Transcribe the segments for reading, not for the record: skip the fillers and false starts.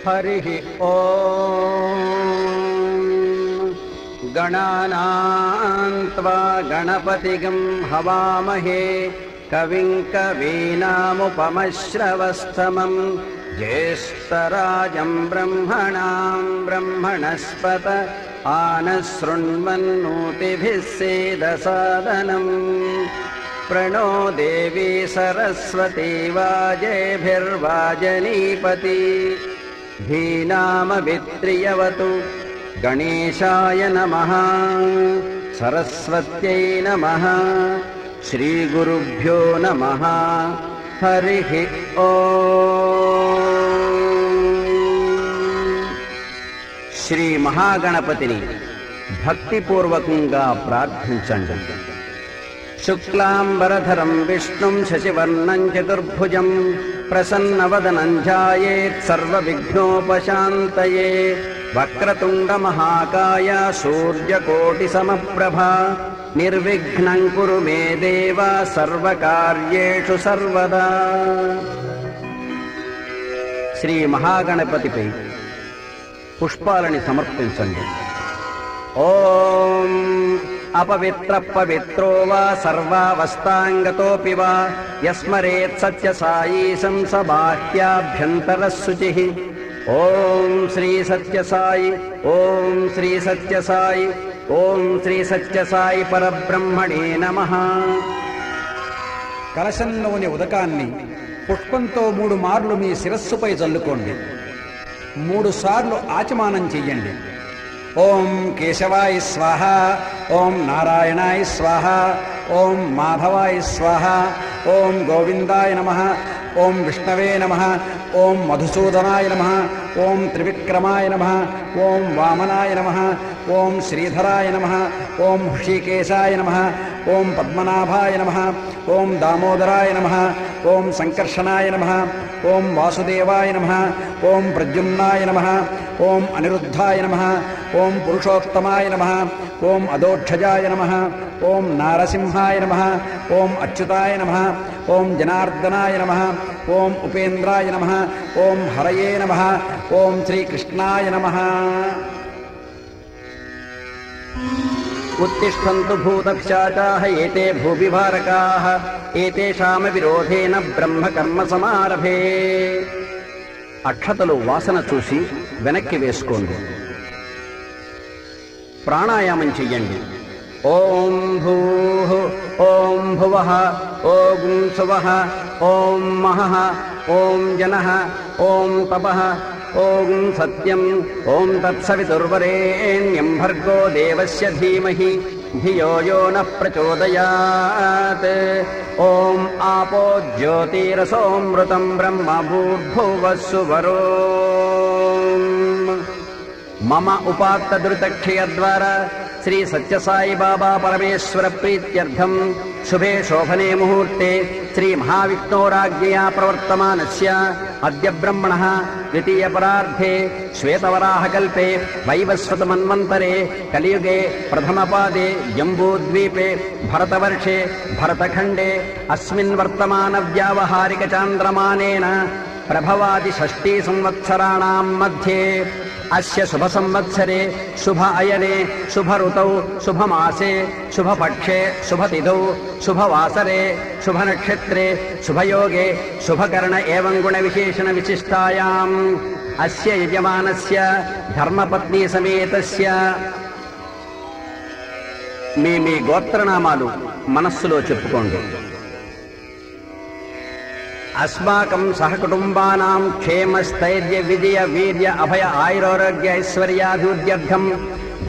हरिः ॐ गणानां त्वा गणपतिगं हवामहे कविं कवीनामुपमश्रवस्तमं ज्येष्ठराजं ब्रह्मणां ब्रह्मणस्पत आनशृण्वन्नोतिभिः सेदसादनम् प्रणो देवी सरस्वती वाजेभिर्वाजनीपति धीनामभित्रियवतु गणेशाय नमः सरस्वत्यै नमः श्रीगुरुभ्यो नमः हरिः ओम् श्री महागणपतिनि भक्तिपूर्वకంగా ప్రార్థించండి. शुक्लांबरधरं विष्णुं शशिवर्णं चतुर्भुजं प्रसन्नवदनं ध्यायेत् सर्वविघ्नोपशान्तये वक्रतुण्डमहाकाय सूर्यकोटिसमप्रभा निर्विघ्नं कुरु मे देव सर्वकार्येषु सर्वदा. శ్రీ మహాగణపతిపై పుష్పాలని సమర్పించండి. ఓం अपवित्र पवित्रो वा सर्वावस्थांगतोऽपि वा यस्मरेत् सत्यसायीशं स बाह्याभ्यन्तरः शुचिः. ओम श्री सत्यसाई, ओम श्री सत्यसाई, ओम श्री सत्यसाई परब्रह्मणे नमः. కలశంలోని ఉదకాన్ని పుష్పంతో 3 మార్లు మీ శిరస్సుపై జల్లుకోండి. 3 సార్లు ఆచమానం చెయ్యండి. ఓం కేశవాయ స్వాహ, ఓం నారాయణాయ స్వాహ, ఓం మాధవాయ స్వాహ, ఓం గోవిందాయ నమః, ఓం విష్ణవే నమః, ఓం మధుసూదనాయ నమః, ఓం త్రివిక్రమాయ నమః, ఓం వామనాయ నమః, ఓం శ్రీధరాయ నమః, ఓం హృషికేశాయ నమః, ఓం పద్మనాభాయ నమః, ఓం దామోదరాయ నమః, ఓం సంకర్షణాయ నమః, ఓం వాసుదేవాయ నమః, ఓం ప్రద్యుమ్నాయ నమః, ఓం అనిరుద్ధాయ నమః, ఓం పురుషోత్తమాయ నమః, ఓం అదోక్షజాయ నమః, ఓం నారసింహాయ నమః, ఓం అచ్యుతాయ నమః, ఓం జనార్దనాయ నమః, ఓం ఉపేంద్రాయ నమః, ఓం హరయే నమః, ఓం శ్రీకృష్ణాయ నమః. उत्तिष्ठन्तु भूतपिशाचाः एते भूविभारकाः एतेषां विरोधेन ब्रह्मकर्म समारभे. అక్షతలు వాసన చూసి వెనక్కి వేసుకోండి. ప్రాణాయామం చెయ్యండి. ఓం భూః, ఓం భువః, ఓం సువః, ఓం మహః, ఓం జనః, ఓం తపః, ఓం సత్యం, ఓం తత్సవితుర్వరేణ్యం భర్గో దేవస్య ధీమహి ధియో యో నః ప్రచోదయాత్. ఓం ఆపో జ్యోతిరసోమృతం బ్రహ్మ భూర్భువస్సువరో. మమ ఉపాత్తదురితక్షయ ద్వారా శ్రీ సత్యసాయి బాబా పరమేశ్వర ప్రీత్యర్థం శుభే శోభనే ముహూర్తే శ్రీ మహావిష్ణోరాజ్ఞయా ప్రవర్తమానస్య అద్య బ్రహ్మణః ద్వితీయ పరార్ధే శ్వేతవరాహకల్పే వైవస్వత మన్వంతరే కలియుగే ప్రథమపాదే జంబూద్వీపే భరతవర్షే భరతఖండే అస్మిన్ వర్తమాన వ్యావహారిక చాంద్రమానేన ప్రభవాది 6 సంవత్సరాణాం మధ్యే అస్య శుభ సంవత్సరే శుభ అయనే శుభ ఋతౌ శుభ మాసే శుభ పక్షే శుభ తిథౌ శుభ వాసరే శుభ నక్షత్రే శుభయోగే శుభకరణ ఏవం గుణ విశేషణ విశిష్టాయాం అస్య యజమానస్య ధర్మపత్ని సమేతస్య. మీ గోత్రనామాలు మనస్సులో చెప్పుకోండి. अस्माकं सहकुटुम्बानां क्षेमस्थैर्य विजय वीर्य अभय आयुरारोग्य ऐश्वर्याभिवृद्ध्यर्थं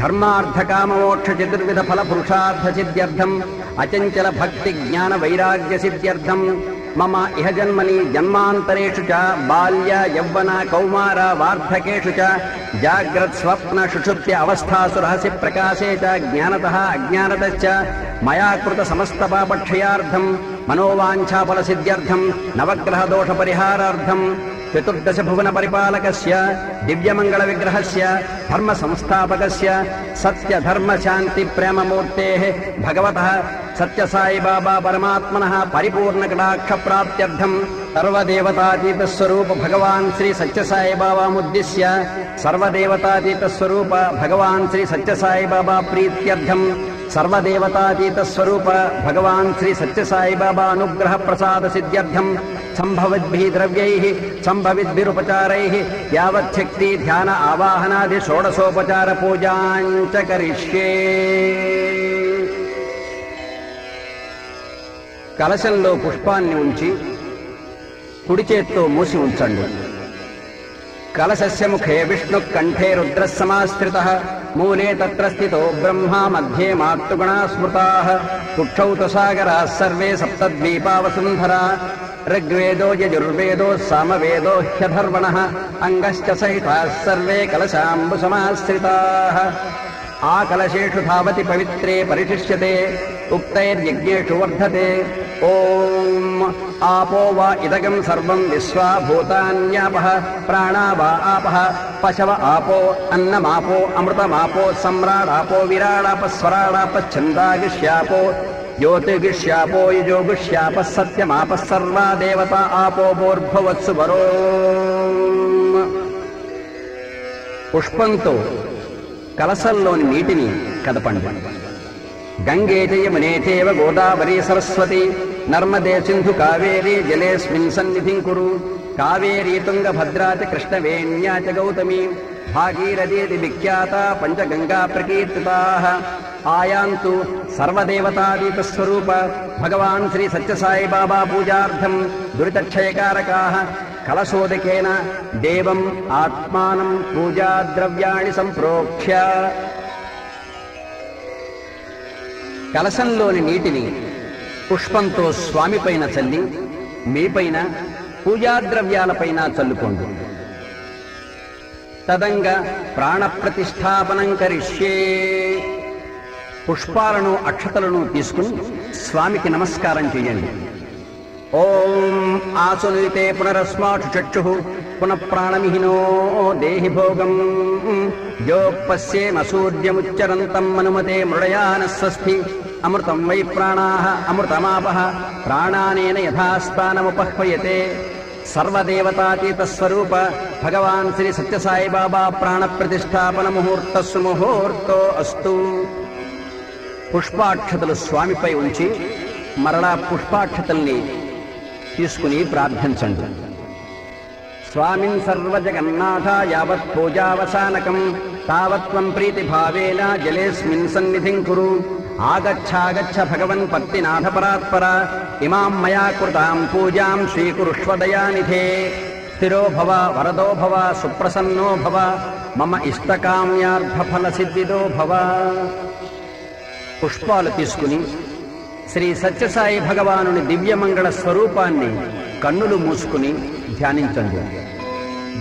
धर्मार्थकाममोक्ष चतुर्विध फल पुरुषार्थ सिद्ध्यर्थं अचंचल भक्ति ज्ञान वैराग्य सिद्ध्यर्थं मम इह जन्मनि जन्मान्तरेषु च बाल्य यौवन कौमार वार्धकेषु च जाग्रत् स्वप्न सुषुप्त्य अवस्थासु रहस्य प्रकाशे च ज्ञानतः अज्ञानतश्च मया कृत समस्त पापक्षयार्थं मनोवांछाफल सिद्ध्यर्थं नवग्रह दोष परिहारार्थं చతుర్దశ భువన పరిపాలకస్య దివ్యమంగళ విగ్రహస్య ధర్మ సంస్థాపకస్య సత్య ధర్మ శాంతి ప్రేమమూర్తేః భగవతః సత్యసాయి బాబా పరమాత్మనః పరిపూర్ణ కటాక్ష ప్రాప్త్యర్థం సర్వదేవతాతీత స్వరూప భగవాన్ శ్రీ సత్యసాయి బాబాముద్దిశ్య సర్వదేవతాతీత స్వరూప భగవాన్ శ్రీ సత్యసాయి బాబా ప్రీత్యర్థం సర్వదేవతాతీత స్వరూప భగవాన్ శ్రీ సత్యసాయి బాబా అనుగ్రహ ప్రసాద సిద్ధ్యర్థం సంభవద్భిః ద్రవ్యైః సంభవిద్భిరుపచారైః యావచ్చక్తి ధ్యాన ఆవాహనాది షోడశోపచార పూజాంచ కరిష్యే. కలశంలో పుష్పాన్ని ఉంచి కుడి చేత్తో మూసి ఉంచండి. కలశస్య ముఖే విష్ణు కంఠే రుద్రః సమాశ్రితః మూలే తత్ర స్థితో బ్రహ్మా మధ్యే మాతృగణా స్మృతాః కుక్షౌ తు సర్వే సర్వే సప్తద్వీపా వసుంధరా ఋగ్వేదో యజుర్వేదో సామవేదో హ్యధర్వణః అంగశ్చ సహితాః సర్వే కలశాంబు సమాశ్రితాః. ఆ కలశేషు ధావతి పవిత్రే పరిశిష్యతే ఉక్తైర్యజ్ఞేషు వర్ధతే. ఓం ఆపో వా ఇదగం సర్వం విశ్వా భూతాన్యాపః ప్రాణా వా ఆపః పశవ ఆపో అన్నమాపో అమృతమాపో సమ్రాడాపో విరాడాపస్వరాడాపశ్చందాగిష్యాపో జ్యోతిగిష్యాపో యుజోగిష్యాపः సత్యమాపः సర్వా దేవతా ఆపో భూర్భువత్సు వరో. పుష్పంతో కలశంలోని నీటిని కదపండి. గంగే చ యమునే చైవ గోదావరి సరస్వతి నర్మదే సింధు కావేరీ జలేస్మిన్ సన్నిధిం కురు. కావేరీ తుంగభద్రా చ కృష్ణవేణ్యా చ గౌతమి భాగీరథీతి విఖ్యాత పంచగంగా ప్రకీర్తితాః. ఆయాంతు సర్వదేవతాతీత స్వరూప భగవాన్ శ్రీ సత్యసాయి బాబా పూజార్థం దురితక్షయకారకాః. కలశోదకేన దేవం ఆత్మానం పూజా ద్రవ్యాణి సంప్రోక్ష్య. కలశంలోని నీటిని పుష్పంతో స్వామిపైన చల్లి మీపైన పూజాద్రవ్యాలపైన చల్లుకోండి. తదంగ ప్రాణప్రతిష్ఠాపనం కరిష్యే. పుష్పాలను అక్షతలను తీసుకుని స్వామికి నమస్కారం చేయండి. ఓం ఆసునితే పునరస్మాక్షు చక్షు పునః ప్రాణమిహినో దేహి భోగం యోపశ్యేమ సూర్యముచ్చరంతం మనుమతే మృడయాన స్వస్తి. అమృతం వై ప్రాణాః అమృతమాపః ప్రాణానేన యథాస్థానముపహ్వయతే. సర్వదేవతాతీత స్వరూప భగవాన్ శ్రీ సత్యసాయి బాబా ప్రాణ ప్రతిష్టాపన ముహూర్తస్సు ముహూర్తో అస్తు. పుష్పాక్షతలు స్వామిపై ఉంచి మరలా పుష్పాక్షతల్ని తీసుకుని ప్రార్థించండి. స్వామిన్ సర్వజగన్నాథ యావత్ పూజావసానకం తావత్వం ప్రీతిభావేన జలేస్మిన్ సన్నిధిం కురు. ఆగచ్ఛాగచ్ఛ భగవన్ పత్తినాథ పరాత్పర ఇమాం మయా కృతాం పూజాం స్వీకురుష్వ దయానిధే. స్థిరో భవ వరదో భవ సుప్రసన్నో భవ మమ ఇష్టకామ్యార్థ ఫల సిద్ధిదో భవ. పుష్పాలు తీసుకుని శ్రీ సత్యసాయి భగవానుని దివ్యమంగళ స్వరూపాన్ని కన్నులు మూసుకుని ధ్యానించండి.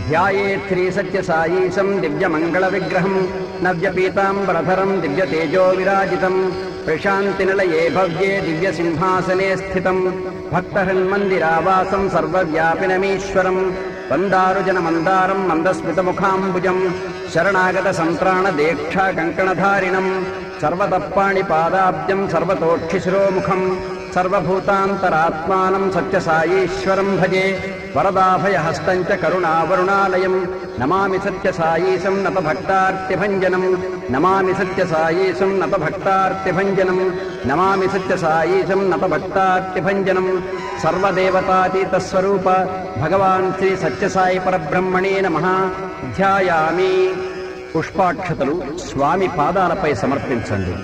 ధ్యాయేత్ శ్రీ సత్యసాయీశం దివ్యమంగళ విగ్రహం నవ్యపీతాంబరధరం దివ్యతేజో విరాజితం ప్రశాంతినిలయే భవ్యే దివ్యసింహాసనే స్థితం భక్తహృన్మందిరావాసం సర్వవ్యాపినమీశ్వరం వందారుజనమందారం మందస్మితముఖాంబుజం శరణాగత సంత్రాణ దీక్షా కంకణధారిణం సర్వతప్పాణిపాదాబ్జం సర్వతోక్షిశిరోముఖం సర్వభూతాంతరాత్మానం సత్యసాయీశ్వరం భజే. వరదాభయహస్తం చ కరుణావరుణాలయం నమామి సత్యసాయీశం నత భక్తార్తిభంజనం. నమామి సత్యసాయీశం నత భక్తార్తిభంజనం. నమామి సత్యసాయీశం నత భక్తార్తిభంజనం. సర్వదేవతాతీత స్వరూప భగవాన్ శ్రీ సత్యసాయి పరబ్రహ్మణే నమః. ధ్యాయామి. పుష్పాక్షతలు స్వామి పాదాలపై సమర్పించండి.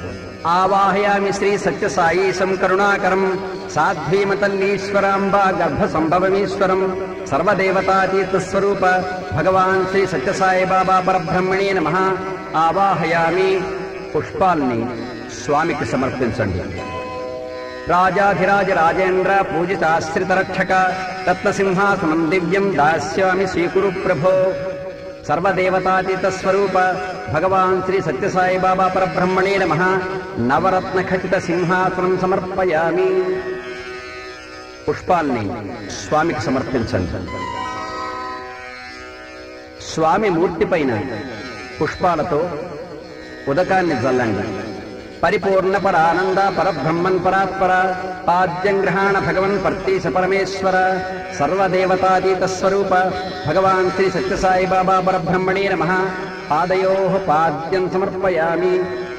ఆవాహయామి శ్రీ సత్యసాయీశం కరుణాకరం సాధ్వీమతల్లీశ్వరాంబా గర్భ సంభవమీశ్వరం సర్వదేవతాతీత స్వరూప భగవాన్ శ్రీ సత్యసాయి బాబా పరబ్రహ్మణే నమః. ఆవాహయామి. పుష్పాల్ని స్వామికి సమర్పించండి. రాజాధిరాజ రాజేంద్ర పూజితాశ్రిత రక్షక రత్నసింహాసనం దివ్యం దాస్యామి స్వీకురు ప్రభో. సర్వదేవతాతీత స్వరూప భగవాన్ శ్రీ సత్యసాయి బాబా పరబ్రహ్మణే నమః. నవరత్న ఖచిత సింహాసనం సమర్పయామి. పుష్పాల్ని స్వామికి సమర్పించండి. స్వామి మూర్తి పైన పుష్పాలతో ఉదకాన్ని జల్లండి. పరిపూర్ణ పరానంద పరబ్రహ్మన్ పరాత్పర పాద్యం గ్రహాణ భగవన్ పర్తీశ పరమేశ్వర సర్వదేవతాతీత స్వరూప భగవాన్ శ్రీ సత్యసాయి బాబా పరబ్రహ్మణే నమః. పాదయోః పాద్యం సమర్పయామి.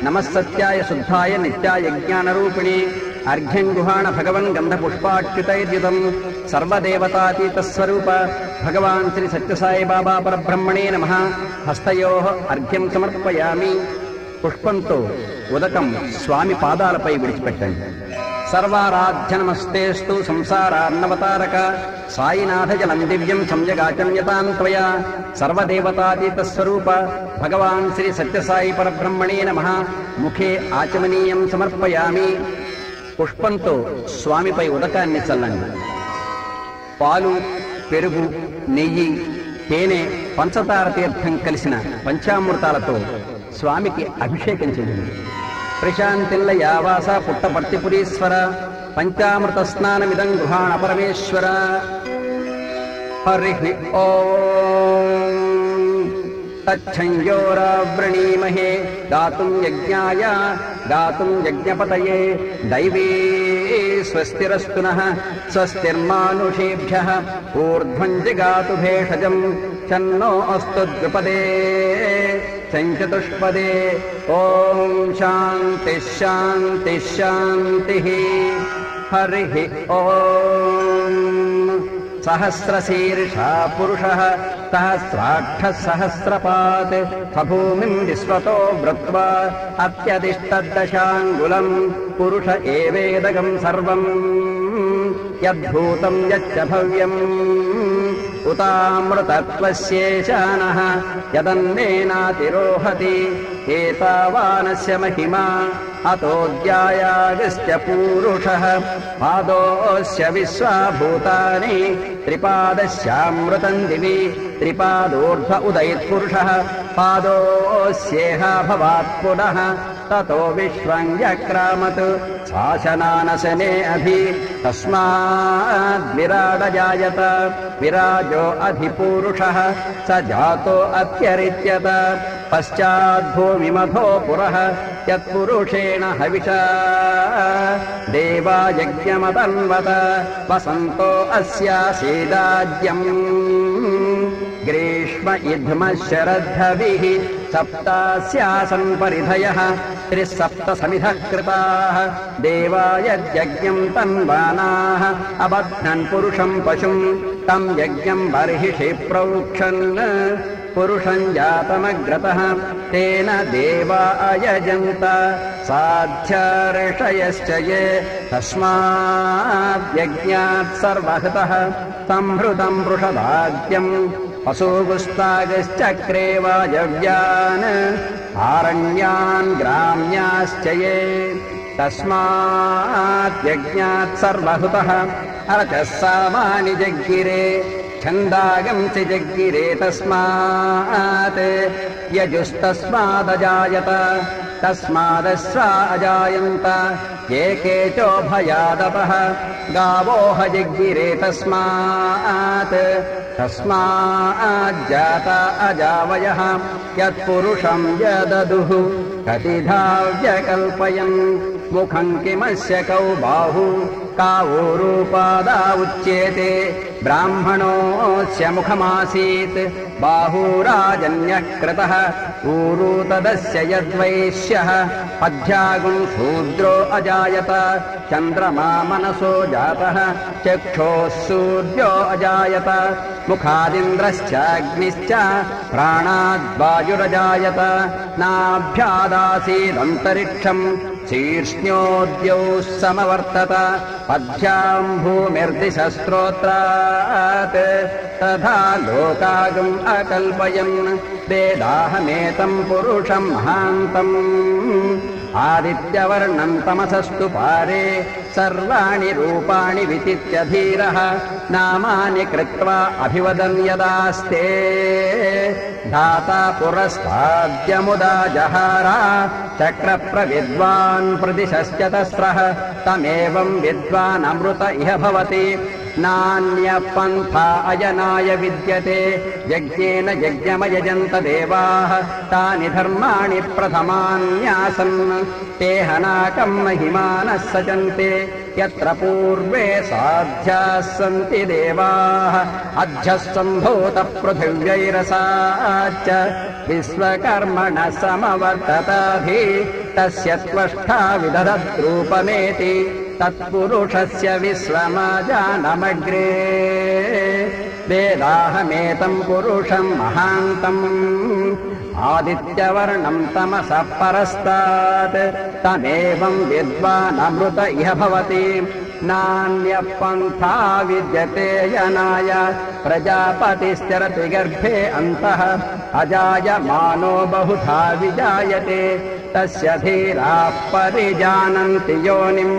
నమః సత్యాయ శుద్ధాయ నిత్యాయ జ్ఞానరూపిణి అర్ఘ్యం గుహాణ భగవన్ గంధపుష్పాచ్యుతైర్యుతం సర్వదేవతాతీత స్వరూప భగవాన్ శ్రీ సత్యసాయి బాబా పరబ్రహ్మణే నమః. హస్తయోః అర్ఘ్యం సమర్పయామి. పుష్పంతో ఉదకం స్వామి పాదాలపై విడిచిపెట్టండి. సర్వారాధ్య నమస్తేస్తు సంసారార్ణవతారక సాయినాథ జలం దివ్యం సంయగాచమ్యతాం త్వయా సర్వదేవతాతీత స్వరూప భగవాన్ శ్రీ సత్యసాయి పరబ్రహ్మణే నమః. ముఖే ఆచమనీయం సమర్పయామి. పుష్పంతో స్వామిపై ఉదకాన్ని చల్లండి. పాలు, పెరుగు, నెయ్యి, తేనె, పంచదార తీర్థం కలిసిన పంచామృతాలతో స్వామికి అభిషేకం చేయండి. ప్రశాంతిల్లయావాస పుట్టపర్తిపురీశ్వర పంచామృత స్నానమిదం గృహాణ పరమేశ్వర. హరి ఓం తచ్చంయోరావ్రణీమహే గాతుం యజ్ఞాయ గాతుం యజ్ఞపతయే దైవీ స్వస్తిరస్తు నః స్వస్తిర్మానుషేభ్యః ఊర్ధ్వం జిగాతు భేషజం చన్నో అస్తు ద్విపదే చతుష్పదే. ఓం శాంతి శాంతి శాంతి. హరి ఓం సహస్రశీర్షా పురుషః సహస్రాక్షః సహస్రపాత్ సభూమిం విశ్వతో వృత్వా అత్యతిష్టద్దశాంగులం పురుష ఏవేదగం సర్వం యద్భూతం యచ్చ భవ్యం ఉతామృతత్వస్యేశానః యదన్నేనాతిరోహతి ఏతావానస్య మహిమా అతోऽధ్యాయాగస్య పూరుషः పాదోస్య విశ్వాభూతాని త్రిపాదస్యామృతం దివి త్రిపాదోర్ధ్వ ఉదయత్పురుషः పాదోస్యేహ భవాత్ పునః తతో విశ్వం వ్యక్రామత్ శాసనానశనే అభి తస్మాద్ విరాడజాయత విరాజో అధిపూరుషः స జాతో అత్యరిత్యత పశ్చాద్భూమిమధో పురః యత్పురుషేణ హవిషా దేవా యజ్ఞమతన్వత వసంతో అస్యాసీదాజ్యం గ్రీష్మ ఇధ్మ శరద్ధవిః సప్తాస్యాసన్ పరిధయః త్రిసప్త సమిధః కృతాః దేవా యజ్ఞం తన్వానాః అబధ్నన్ పురుషం పశుం తం యజ్ఞం బర్హిషి ప్రౌక్షన్ పురుషం జాతమగ్రతః తేన దేవా అయజంత సాధ్యర్షయశ్చ యే తస్మాద్యజ్ఞాత్ సర్వహృతః సంహృతం వృషభాద్యం పశూగుస్తాగశ్చక్రే వాయవ్యాన్ ఆరణ్యాన్ గ్రామ్యాశ్చ యే తస్మాద్యజ్ఞాత్ సర్వహృతః అరచः సామాని జగ్గిరే ఛందాగంసి జగ్గిరే తస్మాత్ యజుస్తస్మాదజాయత తస్మాదశ్వా అజాయంత ఏకేచోభయాదపః గావోహ జగ్గిరే తస్మాత్ తస్మాజ్జాత అజావయః యత్పురుషం యదదుః కతిధా వ్యకల్పయన్ ముఖం కిమస్య కౌ బాహు కావోరూపాదా ఉచ్యేతే బ్రాహ్మణోస్య ముఖమాసీత్ బాహూరాజన్యః కృతః ఊరు తదస్య యద్వైశ్యః అధ్యాగుం శూద్రో అజాయత చంద్రమా మనసో జాతః చక్షోః సూర్యో అజాయత ముఖాదింద్రశ్చాగ్నిశ్చ ప్రాణాద్వాయురజాయత నాభ్యాదాసీదంతరిక్షం శీర్ష్ణ్యోద్యౌ సమవర్తత పద్భ్యాం భూమిర్దిశస్త్రోత్రాత్ తథా లోకాగం అకల్పయన్ వేదాహమేతం పురుషం మహాంతం ఆదిత్యవర్ణం తమసస్తు పారే సర్వాణి రూపాణి విచిత్య ధీరః నామాని కృత్వా అభివదన్ యదాస్తే ధాతా పురస్తాద్యముదా జహార చక్ర ప్రవిద్వాన్ ప్రదిశశ్చతస్రః తమేవం విద్వాన్ అమృత ఇహ భవతి నాన్యపంథా అయనాయ విద్యతే యజ్ఞేన యజ్ఞమయజంత దేవాః తాని ధర్మాణి ప్రథమాన్యాసన్ తేహనాకం మహిమానః సజంతే యత్ర పూర్వే సాధ్యాः సంతి దేవాః అధ్యః సంభూత పృథివ్యైరసాచ్చ విశ్వకర్మణః సమవర్తతాధి తస్య త్వష్టా విదధద్రూపమేతి తత్పురుషస్య విశ్వమాజానమగ్రే వేదాహమేతం పురుషం మహాంతం ఆదిత్యవర్ణం తమసః పరస్తాత్ తమేవం విద్వానమృత ఇహ భవతి నాన్యపంథా విద్యతే యనాయ ప్రజాపతిశ్చరతి గర్భే అంతః అజాయమానో బహుధా విజాయతే తస్య ధీరాః పరిజానంతి యోనిం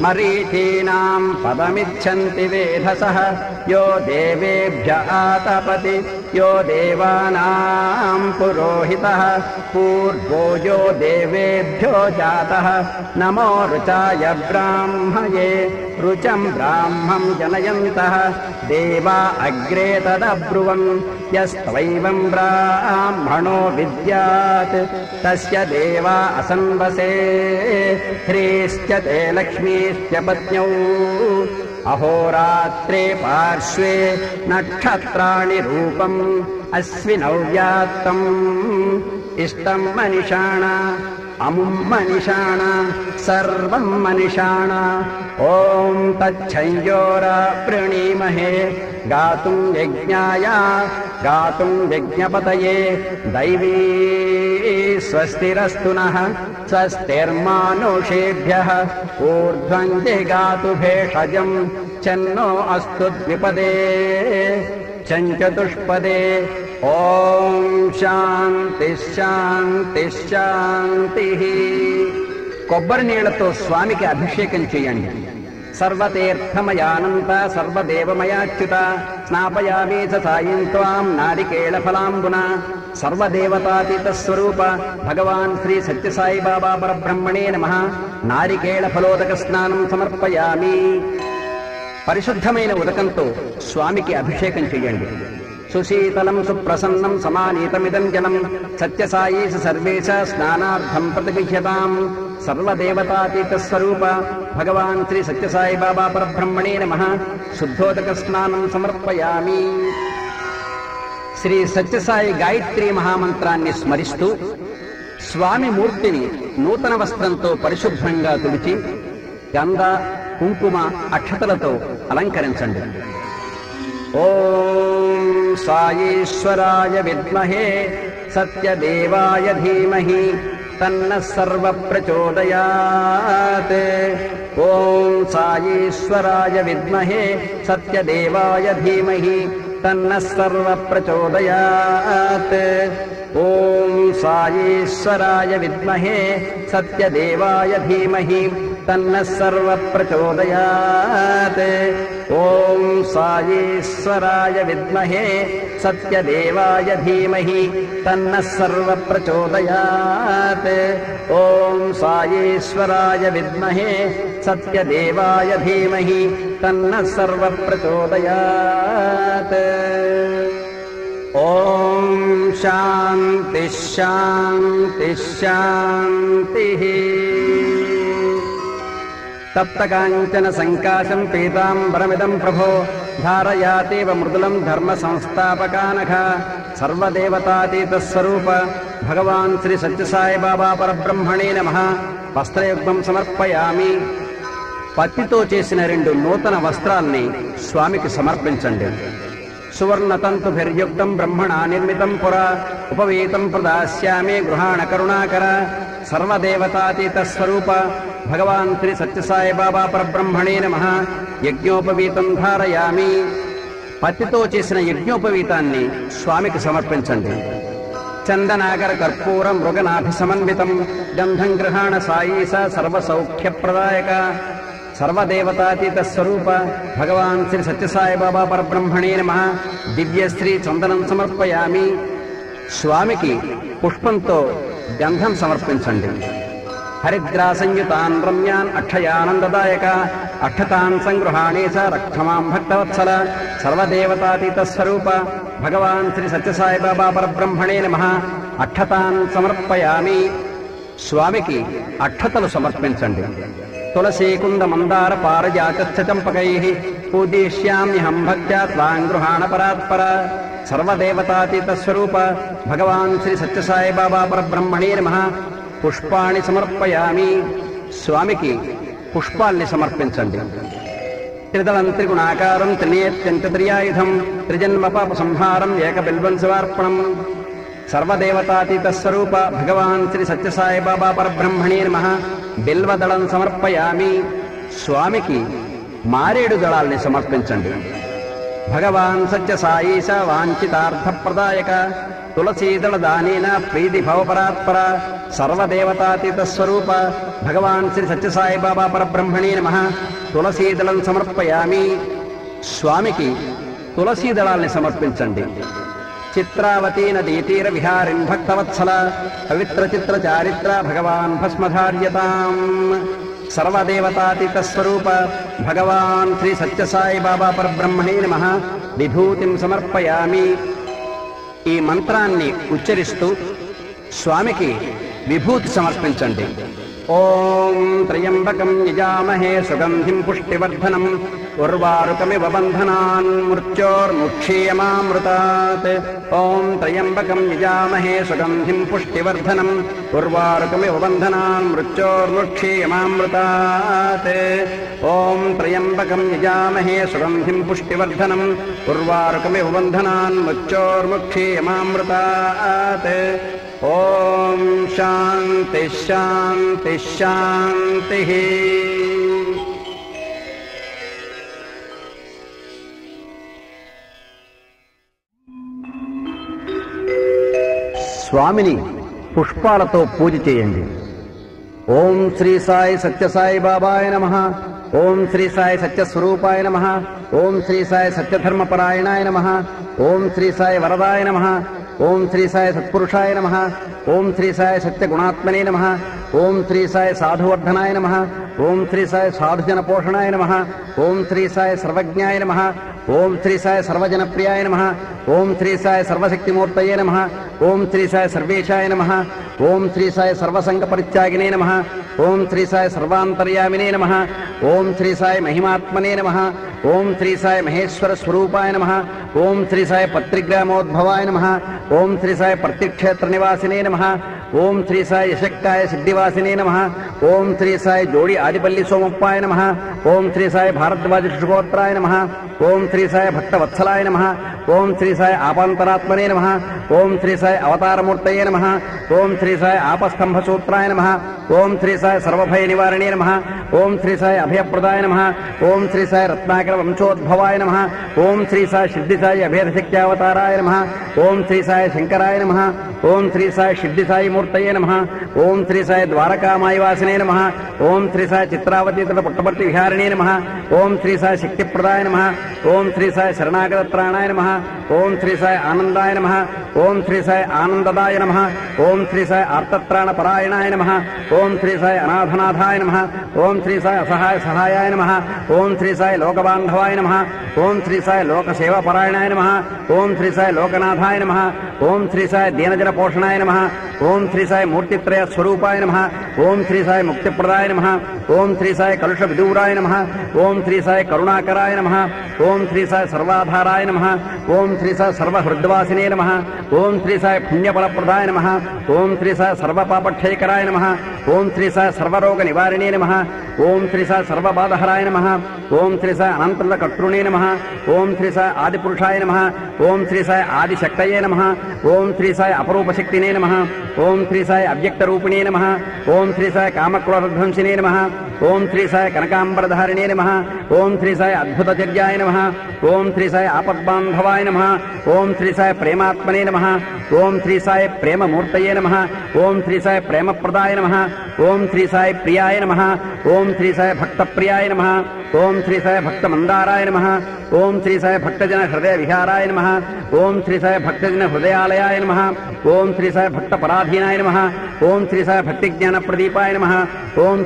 మరీచీనాం పదమిచ్చంతి వేధసః యో దేవేభ్య ఆతపతి యో దేవానాం పురోహితః పూర్వో యో దేవేభ్యో జాతః నమో రుచాయ బ్రాహ్మయే రుచం బ్రాహ్మం జనయంతః దేవా అగ్రే తదబ్రువన్ యస్త్వైవం బ్రాహ్మణో విద్యాత్ తస్య దేవా అసన్వసే హ్రీశ్చ తే లక్ష్మీశ్చ పత్న్యౌ అహోరాత్రే పార్శ్వే నక్షత్రాణి రూపం అశ్వినౌ వ్యాత్తం ఇష్టం మనిషాణ అముం మనిషాణ సర్వం మనిషాణ ఓం తచ్చంయోరా ప్రణీమహే గాతుం యజ్ఞాయ గాతుం యజ్ఞపతయే దైవీ స్వస్తిరస్తు నః స్వస్తిర్మానుషేభ్యః ఊర్ధ్వం జగాతు భేషజం చన్నో అస్తు ద్విపదే చతుష్పదే ఓం శాంతి శాంతి శాంతి. కొబ్బరి నీళ్లతో స్వామికి అభిషేకం చేయండి. సర్వతీర్థమయానంత సర్వదేవమయాచ్యుత స్నాపయామి సాయం త్వాం నారికేళ ఫలాంబున. సర్వదేవతాతీత స్వరూప భగవాన్ శ్రీ సత్యసాయి బాబా పరబ్రహ్మణే నమః. నారికేళ ఫలోదక స్నానం సమర్పయామి. పరిశుద్ధమైన ఉదకంతో స్వామికి అభిషేకం చేయండి. సుశీతలం సుప్రసన్నం సమానీతమిదం జలం సత్యసాయి సర్వేశ స్నానార్థం ప్రతిగృహ్యతాం. సర్వదేవతాతీత స్వరూప భగవాన్ శ్రీ సత్యసాయి బాబా పరబ్రహ్మణే నమః. శుద్ధోదక స్నానం సమర్పయామి. శ్రీ సత్యసాయి గాయత్రీ మహామంత్రాన్ని స్మరిస్తూ స్వామి మూర్తిని నూతన వస్త్రంతో పరిశుభ్రంగా తుడిచి గంధ కుంకుమ అక్షతలతో అలంకరించండి. ఓం సాయీశ్వరాయ విద్మహే సత్యదేవాయ ధీమహి తన్నః సర్వ ప్రచోదయాత్. ఓం సాయీశ్వరాయ విద్మహే సత్యదేవాయ ధీమహి తన్నః సర్వ ప్రచోదయాత్. ఓం సాయీశ్వరాయ విద్మహే సత్యదేవాయ ధీమహి తన్నః సర్వ ప్రచోదయాత్. ఓం సాయీశ్వరాయ విద్మహే సత్యదేవాయ ధీమహి తన్నః సర్వ ప్రచోదయాత్. ఓం సాయీశ్వరాయ విద్మహే సత్యదేవాయ ధీమహి తన్నః సర్వ ప్రచోదయాత్. ఓం శాంతి శాంతి శాంతి. తప్తకాంచన సంకాశం పీతాంబరమిదం ప్రభో ధారయాతేవ మృదులం ధర్మ సంస్థాపకానఘ. సర్వదేవతాతీత స్వరూప భగవాన్ శ్రీ సత్యసాయి బాబా పరబ్రహ్మణే నమః. వస్త్రయుగ్మం సమర్పయామి. పత్తితో చేసిన 2 నూతన వస్త్రాల్ని స్వామికి సమర్పించండి. సువర్ణతంతుభిర్యుక్తం బ్రహ్మణా నిర్మితం పురా ఉపవీతం ప్రదాస్యామి గృహాణ కరుణాకర. సర్వదేవతాతీత స్వరూప భగవాన్ శ్రీ సత్యసాయి బాబా పరబ్రహ్మణే నమః. యజ్ఞోపవీతం ధారయామి. పత్తితో చేసిన యజ్ఞోపవీతాన్ని స్వామికి సమర్పించండి. చందనాగర కర్పూర మృగనాభి సమన్వితం గంధం గృహాణ సాయీస సర్వసౌఖ్యప్రదాయక. సర్వదేవతాతీత స్వరూప భగవాన్ శ్రీ సత్యసాయి బాబా పరబ్రహ్మణే నమః. దివ్యశ్రీ చందనం సమర్పయామి. స్వామికి పుష్పంతో గంధం సమర్పించండి. హరిద్రాసంయుతాన్ రమ్యాన్ అక్షయానందదాయక అక్షతాన్ సంగృహాణి స రక్షమాం భక్తవత్సల సర్వదేవతాతీత స్వరూప భగవాన్ శ్రీ సత్యసాయిబాబా పరబ్రహ్మణే నమః. అక్షతాన్ సమర్పయామి. స్వామికి అక్షతలు సమర్పించండి. తులసీకుంద మందార పారజాత చంపకై పూజిష్యామ్యహం భక్త్యా త్వాం గృహాణ పరాత్పర సర్వదేవతాతీత స్వరూప భగవాన్ శ్రీ సత్యసాయిబాబా పరబ్రహ్మణే నమః. పుష్పాణి సమర్పయామి. స్వామికి పుష్పాల్ని సమర్పించండి. త్రిదళం త్రిగుణాకారం త్రినేత్యంత్రియాయుధం త్రిజన్మ పాప సంహారం ఏకబిల్వం శివార్పణం సర్వదేవతాతీత స్వరూప భగవాన్ శ్రీ సత్యసాయిబాబా పరబ్రహ్మణే నమః. బిల్వదళం సమర్పయామి. స్వామికి మారేడు దళాల్ని సమర్పించండి. భగవాన్ సత్యసాయీశ వాంఛితార్థప్రదాయక తులసీదళ దానేన ప్రీతి భవపరాత్పర సర్వదేవతాతీత స్వరూప భగవాన్ శ్రీ సత్యసాయిబాబా పరబ్రహ్మణే నమః. తులసీదళం సమర్పయామి. స్వామికి తులసీదళాల్ని సమర్పించండి. చిత్రావతీ నదీతీర విహారిం భక్తవత్సల పవిత్ర చిత్ర చారిత్ర భగవాన్ భస్మధార్యతాం సర్వదేవతాతీత స్వరూప భగవాన్ శ్రీ సత్యసాయిబాబా పరబ్రహ్మణే నమః. విభూతిం సమర్పయామి. ఈ మంత్రాన్ని ఉచ్చరిస్తూ స్వామికి విభూతి సమర్పించండి. ఓం త్రయంబకం యజామహే సుగంధిం పుష్టివర్ధనం ఉర్వారుకమివ బంధనాన్ మృత్యోర్ముక్షీయమామృతాత్. ఓం త్రయంబకం యజామహే సుగంధిం పుష్టివర్ధనం ఉర్వారుకమివ బంధనాన్ మృత్యోర్ముక్షీయమామృతాత్. ఓం త్రయంబకం యజామహే సుగంధిం పుష్టివర్ధనం ఉర్వారుకమివ బంధనాన్ మృత్యోర్ముక్షీయమామృతాత్. ఓం శాంతి శాంతి శాంతి. స్వామిని పుష్పాలతో పూజ చేయండి. ఓం శ్రీ సాయి సత్యసాయి బాబాయ నమః. ఓం శ్రీ సాయి సత్యస్వరూపాయ నమః. ఓం శ్రీ సాయి సత్యధర్మపరాయణాయ నమః. ఓం శ్రీ సాయి వరదాయ నమః. ఓం శ్రీ సాయి సత్పురుషాయ నమః. ఓం శ్రీ సాయి సత్యగుణాత్మనే నమః. ఓం శ్రీ సాయి సాధువర్ధనాయ నమః. ఓం శ్రీ సాయి సాధుజన పోషణాయ నమః. ఓం శ్రీ సాయి సర్వజ్ఞాయ నమః. ఓం శ్రీ సాయి సర్వజనప్రియాయ నమః. ఓం శ్రీ సాయి సర్వశక్తిమూర్తయే నమః. ఓం శ్రీ సాయి సర్వేశాయ నమః. ఓం శ్రీ సాయి సర్వసంగ పరిత్యాగినే నమః. ఓం శ్రీ సాయి సర్వాంతర్యామినే నమః. ఓం శ్రీ సాయి మహిమాత్మనే నమః. ఓం శ్రీ సాయి మహేశ్వర స్వరూపాయ నమః. ఓం శ్రీ సాయి పత్రిగ్రామోద్భవాయ నమః. ఓం శ్రీ సాయి ప్రత్యక్షేత్ర నివాసినే నమః. ఓం శ్రీ సాయి యశక్కాయ సిద్ధివాసినే నమః. ఓం శ్రీ సాయి జోడి ఆదిపల్లి సోమప్పాయ నమః. ఓం శ్రీ సాయి భారద్వాజ శుభోత్రాయ నమః. ఓం శ్రీ సాయి భక్తవత్సలాయ నమః. ఓం శ్రీ సాయి ఆపాంతరాత్మనే నమః. ఓం శ్రీ సాయి అవతారమూర్తయే నమః. ఓం శ్రీ సాయి ఆపస్తంభ సూత్రాయ నమః. ఓం శ్రీ సాయి సర్వభయ నివారణే నమః. ఓం శ్రీ సాయి అభయప్రదాయ నమః. ఓం శ్రీ సాయి రత్నాకర వంశోద్భవాయ నమః. ఓం శ్రీ సాయి సిద్ధి సాయి అభేదశక్త్యావతారాయ నమః. ఓం శ్రీ సాయి శంకరాయ నమః. ఓం శ్రీ సాయి సిద్ధి సాయి మూర్తయే నమః. ఓం శ్రీ సాయి ద్వారకామాయవాసినే నమః. ఓం శ్రీ సాయి చిత్రావతీ తట పుట్టపర్తి విహారిణే నమః. ఓం శ్రీ సాయి శక్తిప్రదాయ నమః. ఓం శ్రీ సాయి శరణాగతత్రాణాయ నమః. ఓం శ్రీ సాయి ఆనందాయ నమః. ఓం శ్రీ సాయి ఆనందదాయ నమః. ఓం శ్రీ సాయి ఆర్తత్రాణ పరాయణాయ నమః. ఓం శ్రీ సాయి అనాథనాథాయ నమః. ఓం శ్రీ సాయి అసహాయ సహాయాయ నమః. ఓం శ్రీ సాయి లోకబాంధవాయ నమః. ఓం శ్రీ సాయి లోకసేవాపరాయణాయ నమః. ఓం శ్రీ సాయి లోకనాథాయ నమః. ఓం శ్రీ సాయి దీనజన పోషణాయ నమః. ఓం శ్రీ సాయి మూర్తిత్రయ స్వరూపాయ నమః. ఓం శ్రీ సాయి ముక్తిప్రదాయ నమః. ఓం శ్రీ సాయి కలుష విదూరాయ నమః. ఓం శ్రీ సాయి కరుణాకరాయ నమః. ఓం శ్రీ సాయి సర్వాధారాయ నమః. ఓం శ్రీ సాయి సర్వహృద్వాసినే నమః. ఓం శ్రీ సాయి పుణ్యఫలప్రదాయ నమః. ఓం శ్రీ సాయి సర్వపాపక్షయకరాయ నమః. ఓం శ్రీ సాయి సర్వరోగ నివారిణే నమః. ఓం శ్రీ సాయి సర్వబాధహరాయ నమః. ఓం శ్రీ సాయి అనంతల కర్తృణే నమః. ఓం శ్రీ సాయి ఆదిపురుషాయ నమః. ఓం శ్రీ సాయి ఆదిశక్తయే నమః. ఓం శ్రీ సాయి అపరూపశక్తినే నమః. ఓం శ్రీ సాయి అవ్యక్తరూపిణే నమః. ఓం శ్రీ సాయి కామక్రోధధ్వంసినే నమః. ఓం శ్రీ సాయి కనకాంబరధారిణే నమః. ఓం శ్రీ సాయి అద్భుతచర్యాయ నమః. ఓం శ్రీ సాయి ఆపద్బాంధవాయ నమః. ఓం శ్రీ సాయి ప్రేమాత్మనే నమః. ఓం శ్రీ సాయి ప్రేమమూర్తయే నమః. ఓం శ్రీ సాయి ప్రేమప్రదాయ నమః. ఓం శ్రీ సాయి ప్రియాయ నమః. ఓం శ్రీ సాయి భక్త ప్రియాయ నమః. ఓం శ్రీ సాయి భక్త మందారాయ నమః. ఓం శ్రీ సాయి భక్తజన హృదయ విహారాయ నమః. ఓం శ్రీ సాయి భక్తజన హృదయాలయాయ నమః. ఓం శ్రీ సాయి భక్త పరాధీనాయ నమః. ఓం శ్రీ సాయి భక్తి జ్ఞాన ప్రదీపాయ నమః. ఓం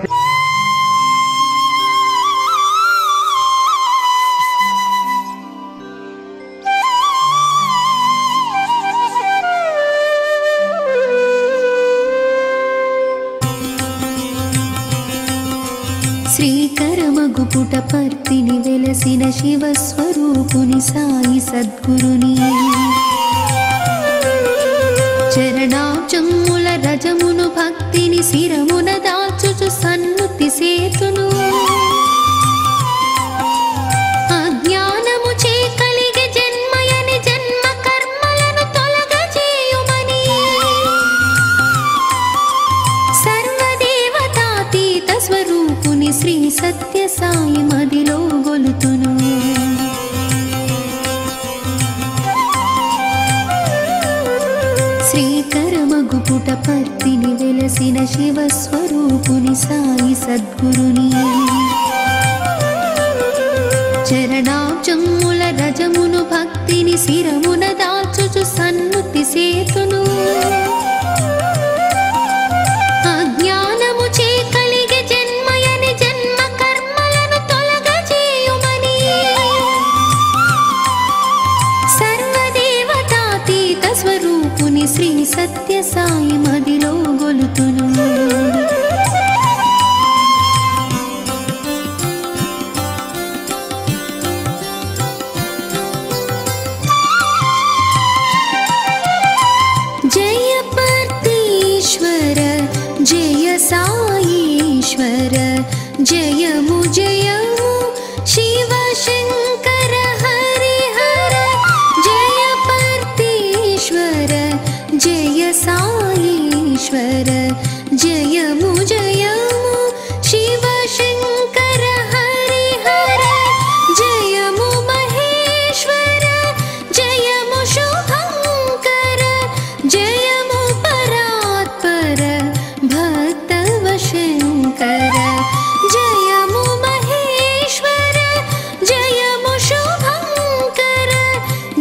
శ్రీకరమగుపుటపర్తిని వెలసిన శివస్వరూపుని సాయి సద్గురుని చరణాబ్జముల రజమును భక్తిని శిరమున దాల్చుచు సన్నుతి సేతును అజ్ఞానము చే కలిగే జన్మయని జన్మ కర్మలను తొలగజేయుమని సర్వదేవతాతీత స్వరూపుని శ్రీ సత్య సాయి మదిలో గొలుతును శ్రీకరమగుపుటపర్తిని వెలసిన శివస్వరూపుని సాయి సద్గురుని చరణాబ్జముల రజమును భక్తిని శిరమున దాల్చుచు సన్నుతి సేతును అజ్ఞానము చే కలిగే జన్మయని జన్మ కర్మలను తొలగజేయుమని సర్వదేవతాతీత స్వరూపుని శ్రీ సత్య సాయి మదిలో గొలుతును జయ పర్తీశ్వర జయ సాయీశ్వర జయము జయము శివ శంకర హరిహర జయ పర్తీశ్వర జయ సాయీశ్వర జయము జయము శివ శంకర హరిహర జయము మహేశ్వర జయము శుభంకర జయము పరాత్పర భక్తవ శంకర జయము మహేశ్వర జయము శుభంకర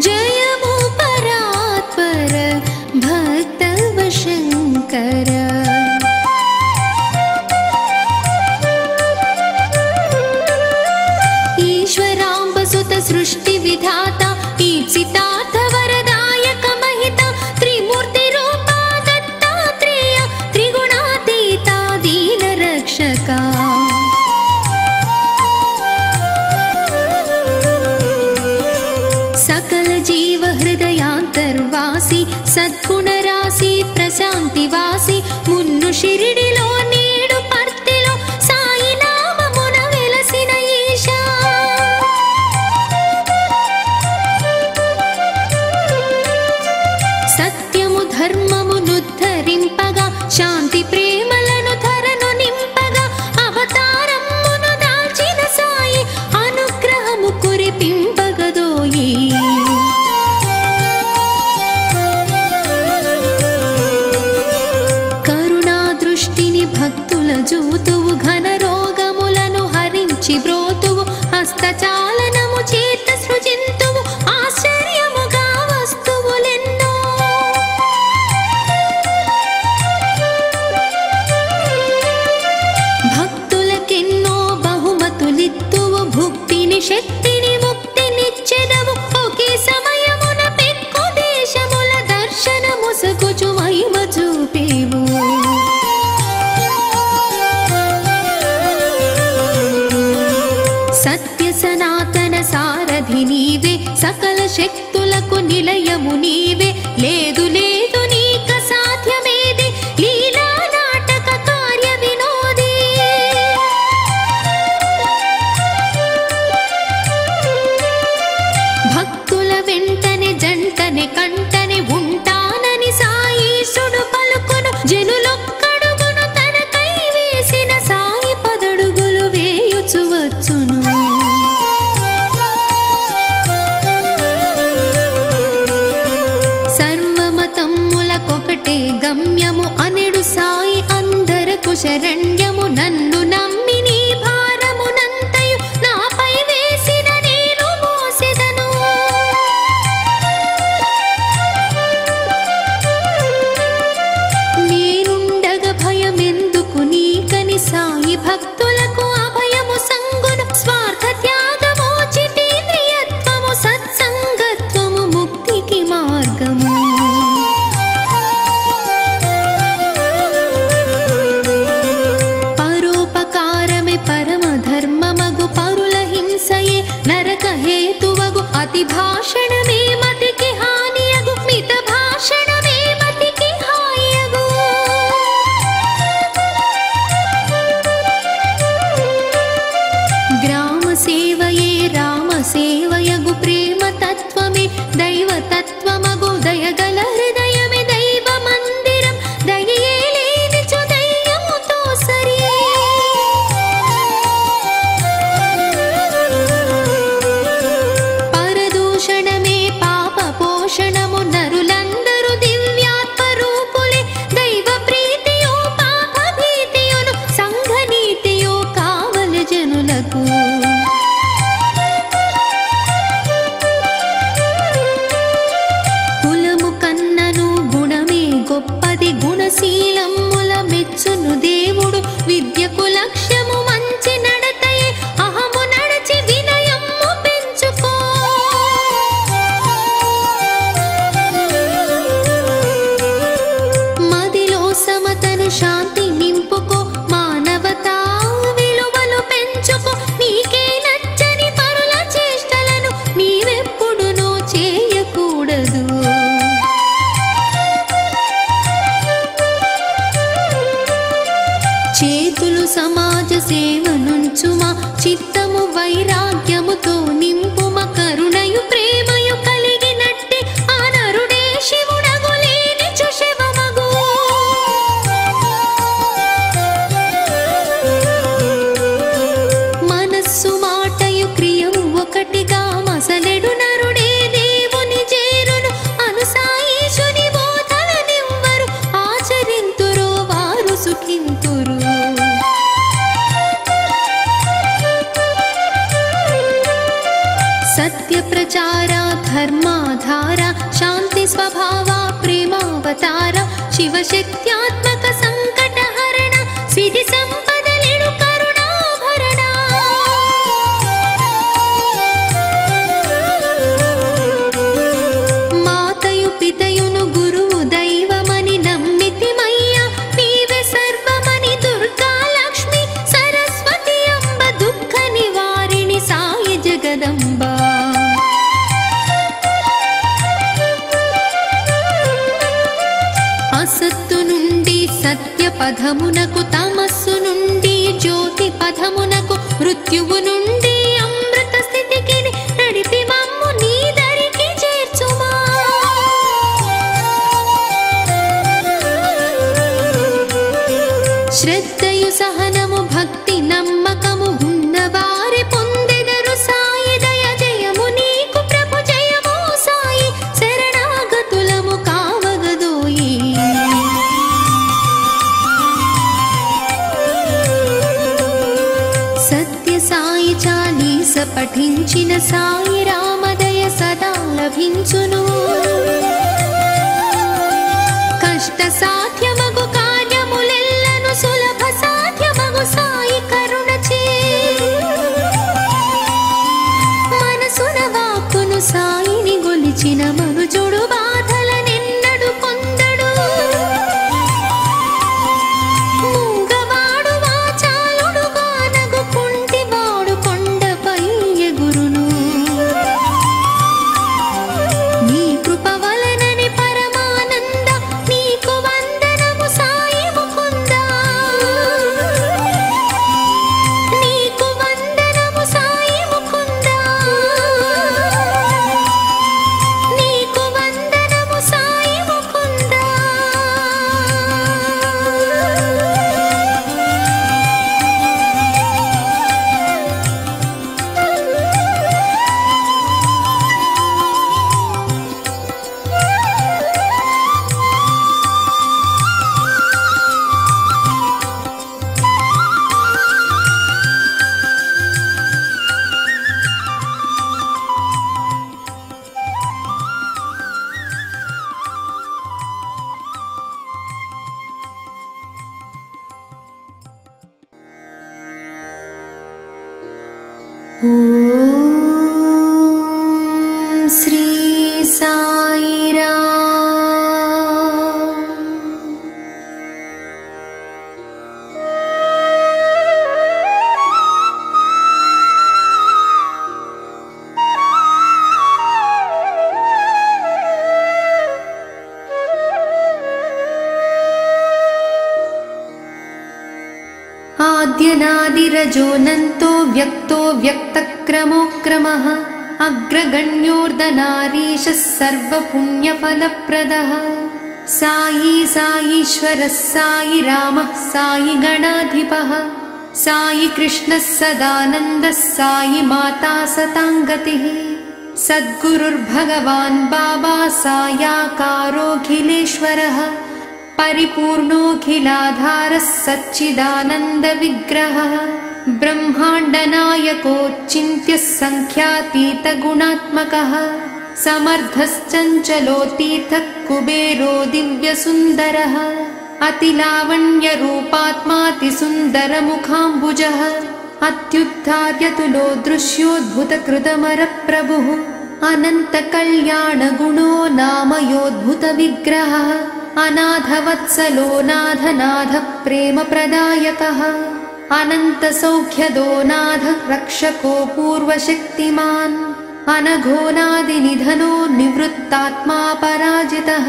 జయము పరాత్పర భక్తవ శంకర ఈశ్వరాంబ సుత సృష్టి విధాత ఈప్సితార్థ వరదాయక మహిత త్రిమూర్తి రూపా దత్తాత్రేయ త్రిగుణాతీత దీన రక్షక సకల జీవ హృదయాంతర్వాసి సద్గుణ రాశి ప్రశాంతి వాసి మున్ను షిరిడిలో నేడు పర్తిలో సాయి నామమున వెలసిన ఈశా సత్యము ధర్మమునుద్ధరింపగా శాంతి ప్రేమలను ధరను నింపగా అవతారమును దాల్చిన సాయి అనుగ్రహము కురిపింపగదోయి కరుణా దృష్టిని భక్తుల జూతువు ఘన రోగములను హరించి బ్రోతువు హస్తచాలనము చేత సృజింతువు ఆశ్చర్యముగా వస్తువులెన్నో భక్తులకెన్నో బహుమతులిత్తువు భుక్తిని శక్తిని ముక్తినిచ్చెదవు ఒకే సమయమున పెక్కు దేశముల దర్శన ముసుగుచు మహిమ చూపేవు సత్య సనాతన సారథి నీవే సకల శక్తులకు నిలయము నీవే లేదు లేదు నీక సాధ్యమేది లీలా నాటక కార్య వినోది భక్తుల వెంటనే జంటనే కంటనే ఉంటానని సాయీశుడు పలుకును జనులొక్కడుగును తనకై వేసిన సాయి పదడుగులు వేయుచు వచ్చును సర్వమతములకొకటే గమ్యము అనెడు సాయి అందరకు శరణ్యము నన్ను నమ్మి నీ భారమునంతయు నాపై వేసిన నేను మోసెదను. నేనుండగ భయమెందుకు నీకని సాయి భక్తులకు అభయము సంగును. స్వార్థ త్యాగము చితీంద్రియత్వము సత్సంగత్వము ముక్తికి మార్గము. పరోపకారమే పరమధర్మమగు పరుల హింసయే నరక హేతువగు అతి భాషణమే మతికి హానియగు మిత భాషణమే మతికి హాయగు. గ్రామ సేవయే రామ సేవయగు ప్రేమ తత్వమే దైవ తత్వమగు దయగల హృదయమే దైవ మందిరం దయే లేనిచు దయ్యముతో సరి. పరదూషణమే పాప పోషణము నరులందరూ దివ్యాత్మ రూపులే దైవ ప్రీతియో పాప భీతియును సంఘ నీతియో కావలి జనులకు. కులము కన్నను గుణమే గొప్పది గుణశీలముల మెచ్చును దేవుడు. విద్యకు లక్ష్యము మంచి నడతయే అహము నడచి వినయము పెంచుకో. మదిలో సమతను శాంతి నింపుకో. మానవతా విలువలు పెంచుకో. నీకే నచ్చని పరుల చేష్టలను నీవెప్పుడునూ చేయకూడదు. చేతులు సమాజ సేవ నుంచుమా. చిత్తము వైరాగ్యముతో నింపుమ. కరుణయు ప్రేమయు కలిగినట్టి ఆ నరుడే శివుడగు లేనిచు శివమగు. మనస్సు మాటయు క్రియము ఒకటిగా మసలెడు నరుడే దేవుని చేరును. అనుసాయీశుని బోధలనెవ్వరు ఆచరింతురో వారు సుఖింతురు. సత్య ప్రచార ధర్మాధార శాంతి స్వభావ ప్రేమావతార శివశక్త్యాత్మక సంకటహరణ సిరి సంపదలెడు కరుణాభరణ. మాతయు పితయును గురువు దైవమని నమ్మితిమయ్య. నీవే సర్వమని దుర్గా లక్ష్మి సరస్వతి అంబ దుఃఖ నివారిణి సాయి జగదంబ. అసత్తు నుండి సత్య పదమునకు తమస్సు నుండి జ్యోతి పదమునకు మృత్యువు నుండి అమృత స్థితికి నడిపి మమ్ము నీ దరికి చేర్చుమా. శ్రద్ధయు సహనము భక్తి నమ్మకము ఉన్నవారి పొందెదరు సాయి దయ. జయము నీకు ప్రభు జయము సాయి శరణాగతులము కావగదోయి. సత్య సాయి చాలీస పఠించిన సాయి రామదయ సదా లభించును. కష్ట సాధ్యమగు కార్యములెల్లను సులభ సాధ్యమగు సాయి కరుణచే. మనసున వాక్కును సాయిని గొలిచిన మనుజుడు బాధలనెన్నడు పొందడు. మూగవాడు వాచాలుడు గానగు కుంటివాడు కొండపై ఎగురును. నీ కృప వలనని పరమానంద నీకు వందనము సాయి ముకుంద. ॐ श्री साईराम। आद्यनादिरजोऽनन्तो व्यक्तो व्यक्तक्रमोऽक्रमः अग्रगण्योर्धनारीशः सर्वपुण्यफलप्रदः साई साईश्वरः साई रामः साई गणाधिपः साई कृष्णः सदानन्दः साई माता सताङ्गतिः सद्गुरुर्भगवान् बाबा सायाकारोऽखिलेश्वरः परिपूर्णोऽखिलाधारः सच्चिदानन्दविग्रहः ब्रह्माण्डनायकोऽचिन्त्यः सङ्ख्यातीतगुणात्मकः समर्थश्चञ्चलोऽतीतः कुबेरो दिव्यसुन्दरः अतिलावण्यरूपात्मातिसुन्दरमुखाम्बुजः अत्युद्धार्यतुलो दृश्योद्भुतकृतमरप्रभुः अनन्तकल्याणगुणो नामयोद्भुतविग्रहः अनाथवत्सलो नाथनाथ प्रेमप्रदायकः अनन्तसौख्यदो नाथ रक्षको पूर्वशक्तिमान् अनघोनादिनिधनो निवृत्तात्मा पराजितः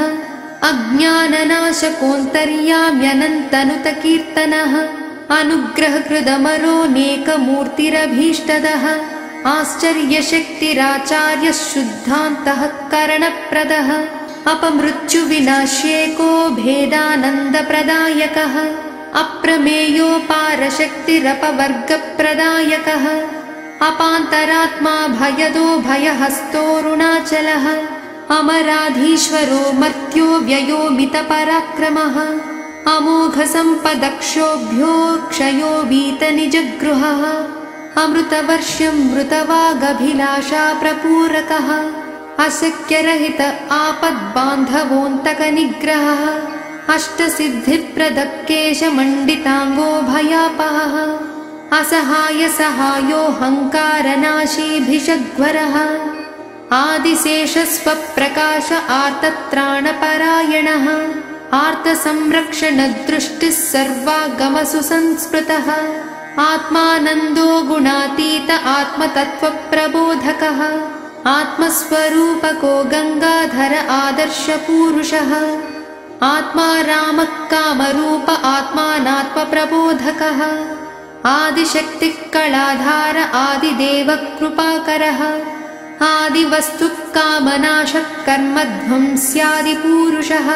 अज्ञाननाशकोऽन्तर्याम्यनन्तनुतकीर्तनः अनुग्रहकृदमरोऽनेकमूर्तिरभीष्टदः आश्चर्यशक्तिराचार्यः शुद्धान्तः करणप्रदः अपमृत्युविनाश्येको भेदानन्दप्रदायकः अप्रमेयोपारशक्तिरपवर्गप्रदायकः अपान्तरात्मा भयदो भयहस्तोऽरुणाचलः अमराधीश्वरो मर्त्यो व्ययो मितपराक्रमः अमोघसम्पदक्षोभ्यो क्षयो वीतनिजगृहः अमृतवर्षं मृतवागभिलाषा प्रपूरकः अशक्यरहित आपद्बान्धवोऽन्तकनिग्रहः अष्टसिद्धिप्रदकेशमण्डिताङ्गो भयापहः असहाय सहायो हङ्कारनाशीभिषग्वरः आदिशेषस्वप्रकाश आर्तत्राणपरायणः आर्तसंरक्षणदृष्टिः सर्वागमसुसंस्मृतः आत्मानन्दो गुणातीत आत्मतत्त्वप्रबोधकः आत्मस्वरूपको गङ्गाधर आदर्शपूरुषः आत्मा रामः कामरूप आत्मानात्मप्रबोधकः आदिशक्तिः कलाधार आदिदेवः कृपाकरः आदिवस्तुः कामनाशः कर्मध्वंस्यादिपूरुषः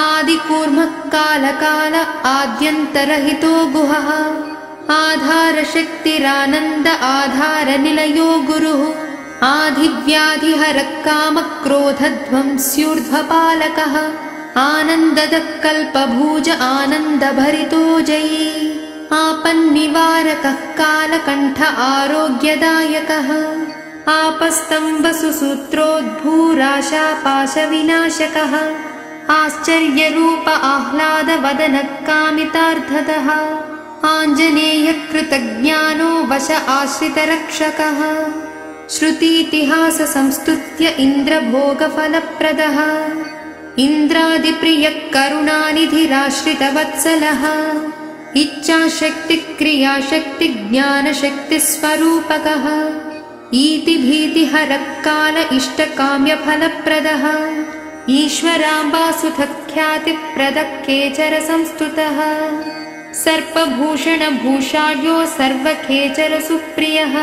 आदिकूर्मः कालकाल आद्यन्तरहितो गुहः आधारशक्तिरानन्द आधारनिलयो गुरुः आधिव्याधिहरः कामक्रोधध्वंस्यूर्ध्वपालकः आनन्ददः कल्पभुज आनन्दभरितो जयी आपन्निवारकः कालकण्ठ आरोग्यदायकः आपस्तम्भसुसूत्रोद्भूराशापाशविनाशकः आश्चर्यरूप आह्लादवदनः कामितार्थदः आञ्जनेयकृतज्ञानो वश आश्रितरक्षकः श्रुतीतिहाससंस्तुत्य इन्द्रभोगफलप्रदः इन्द्रादिप्रियः करुणानिधिराश्रितवत्सलः इच्छाशक्तिक्रियाशक्तिज्ञानशक्तिस्वरूपकः ईतिभीतिहरः काल इष्टकाम्यफलप्रदः ईश्वराम्बासुतख्यातिप्रदः केचरसंस्तुतः सर्पभूषणभूषाढ्यो सर्वखेचरसुप्रियः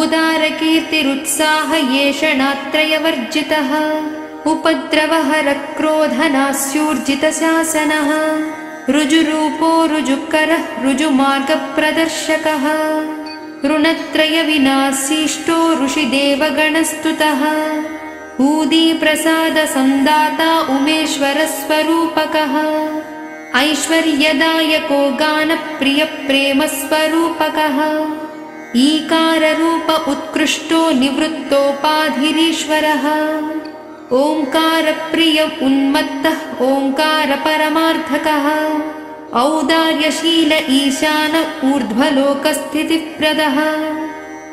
उदारकीर्तिरुत्साहयेषणात्रयवर्जितः उपद्रवहरः क्रोधनास्यूर्जितशासनः ऋजुरूपो ऋजुकरः ऋजुमार्गप्रदर्शकः ऋणत्रयविनाशिष्टो ऋषिदेवगणस्तुतः ऊदीप्रसादसन्दाता उमेश्वरस्वरूपकः ऐश्वर्यदायको गानप्रियप्रेमस्वरूपकः ईकाररूप उत्कृष्टो निवृत्तोपाधिरीश्वरः ओङ्कारप्रिय उन्मत्तः ओङ्कारपरमार्थकः औदार्यशील ईशान ऊर्ध्वलोकस्थितिप्रदः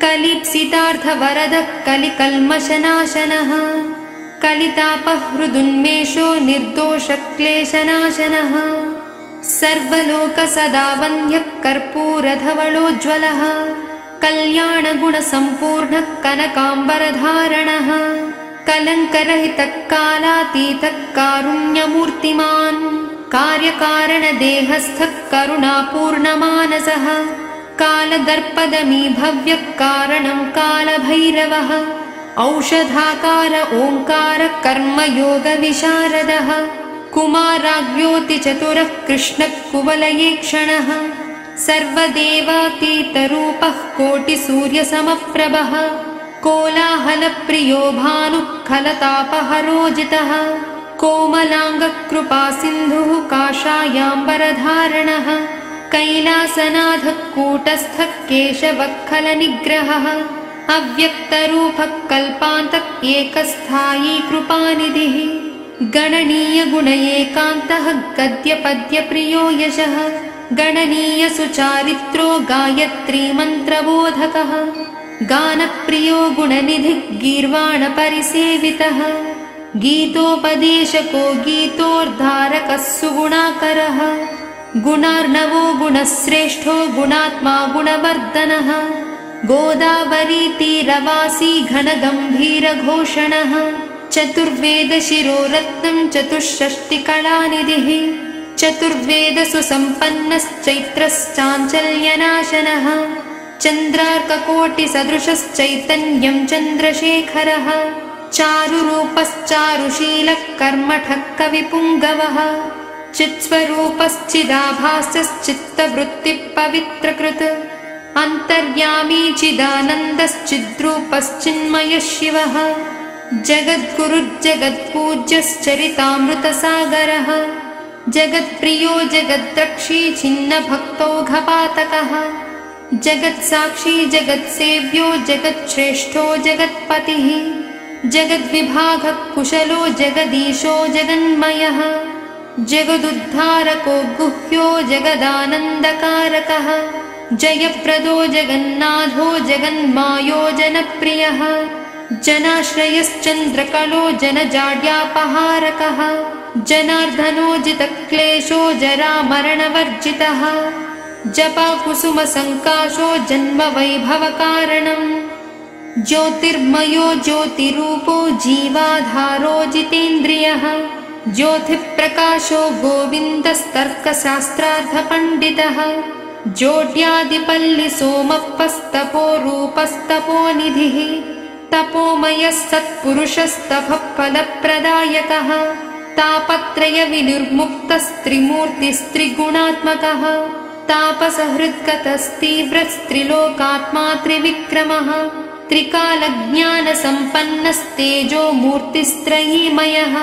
कलिप्सितार्थवरदः कलिकल्मषनाशनः कलितापः हृदुन्मेषो निर्दोषक्लेशनाशनः सर्वलोकसदावन्द्यः कर्पूरधवलोज्ज्वलः कल्याणगुणसम्पूर्णः कनकाम्बरधारणः कलङ्करहितः कालातीतः कारुण्यमूर्तिमान् कार्यकारणदेहस्थः करुणापूर्णमानसः कालदर्पदमीभव्यः कारणं कालभैरवः औषधाकार ओङ्कारः कर्मयोगविशारदः कुमाराग्योतिचतुरः कृष्णः कुवलयेक्षणः सर्वदेवातीतरूपः कोटिसूर्यसमप्रभः कोलाहलप्रियो भानुः खलतापहरोजितः कोमलाङ्गकृपासिन्धुः काषायाम्बरधारणः कैलासनाथः कूटस्थः केशवत्खलनिग्रहः अव्यक्तरूपः कल्पान्तः एकस्थायी कृपानिधिः गणनीयगुणैकान्तः गद्यपद्यप्रियो यशः गणनीयसुचारित्रो गायत्रीमन्त्रबोधकः गानप्रियो गुणनिधिः गीर्वाणपरिसेवितः गीतोपदेशको गीतोद्धारकः सुगुणाकरः गुणार्णवो गुणश्रेष्ठो गुणात्मा गुणवर्धनः गोदावरीतीरवासी घनगम्भीरघोषणः चतुर्वेदशिरोरत्नं चतुष्षष्टिकलानिधिः चतुर्वेदसु सम्पन्नश्चैत्रश्चाञ्चल्यनाशनः चन्द्रार्ककोटिसदृशश्चैतन्यं चन्द्रशेखरः चारुरूपश्चारुशीलः कर्मठः कविपुङ्गवः चित्स्वरूपश्चिदाभासश्चित्तवृत्तिः अन्तर्यामी चिदानन्दश्चिद्रूपश्चिन्मयः शिवः जगद्गुरुर्जगत्पूज्यश्चरितामृतसागरः जगत्प्रियो जगद्रक्षी छिन्नभक्तौघपातकः जगत्साक्षी जगत्सेव्यो जगच्छ्रेष्ठो जगत्पतिः जगद्विभागः कुशलो जगदीशो जगन्मयः जगदुद्धारको गुह्यो जगदानन्दकारकः जयप्रदो जगन्नाथो जगन्मायो जनप्रियः जनाश्रयश्चन्द्रकलो जनजाड्यापहारकः जनार्दनो जितक्लेशो जरामरणवर्जितः जपाकुसुमसङ्काशो जन्मवैभवकारणम् ज्योतिर्मयो ज्योतिरूपो जीवाधारो जितेन्द्रियः ज्योतिप्रकाशो गोविन्दस्तर्कशास्त्रार्थपण्डितः जोड्यादिपल्लिसोमप्पस्तपोरूपस्तपोनिधिः तपोमयः सत्पुरुषस्तपःफलप्रदायकः तापत्रयविनिर्मुक्तस्त्रिमूर्तिस्त्रिगुणात्मकः तापसहृद्गतस्तीव्रस्त्रिलोकात्मा त्रिविक्रमः त्रिकालज्ञानसम्पन्नस्तेजोमूर्तिस्त्रयीमयः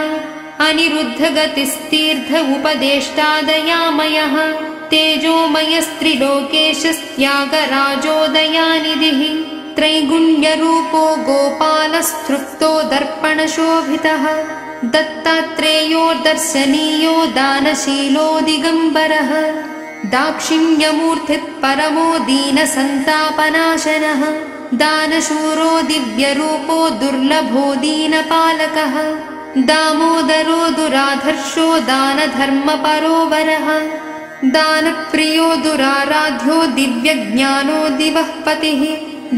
अनिरुद्धगतिस्तीर्थ उपदेष्टादयामयः तेजोमयस्त्रिलोकेशस्त्यागराजोदयानिधिः त्रैगुण्यरूपो गोपालस्तृप्तो दर्पणशोभितः दत्तात्रेयो दर्शनीयो दानशीलो दिगम्बरः दाक्षिण्यमूर्तिः परमो दीनसन्तापनाशनः दानशूरो दिव्यरूपो दुर्लभो दीनपालकः दामोदरो दुराधर्षो दानधर्मपरोवरः दानप्रियो दुराराध्यो दिव्यज्ञानो दिवःपतिः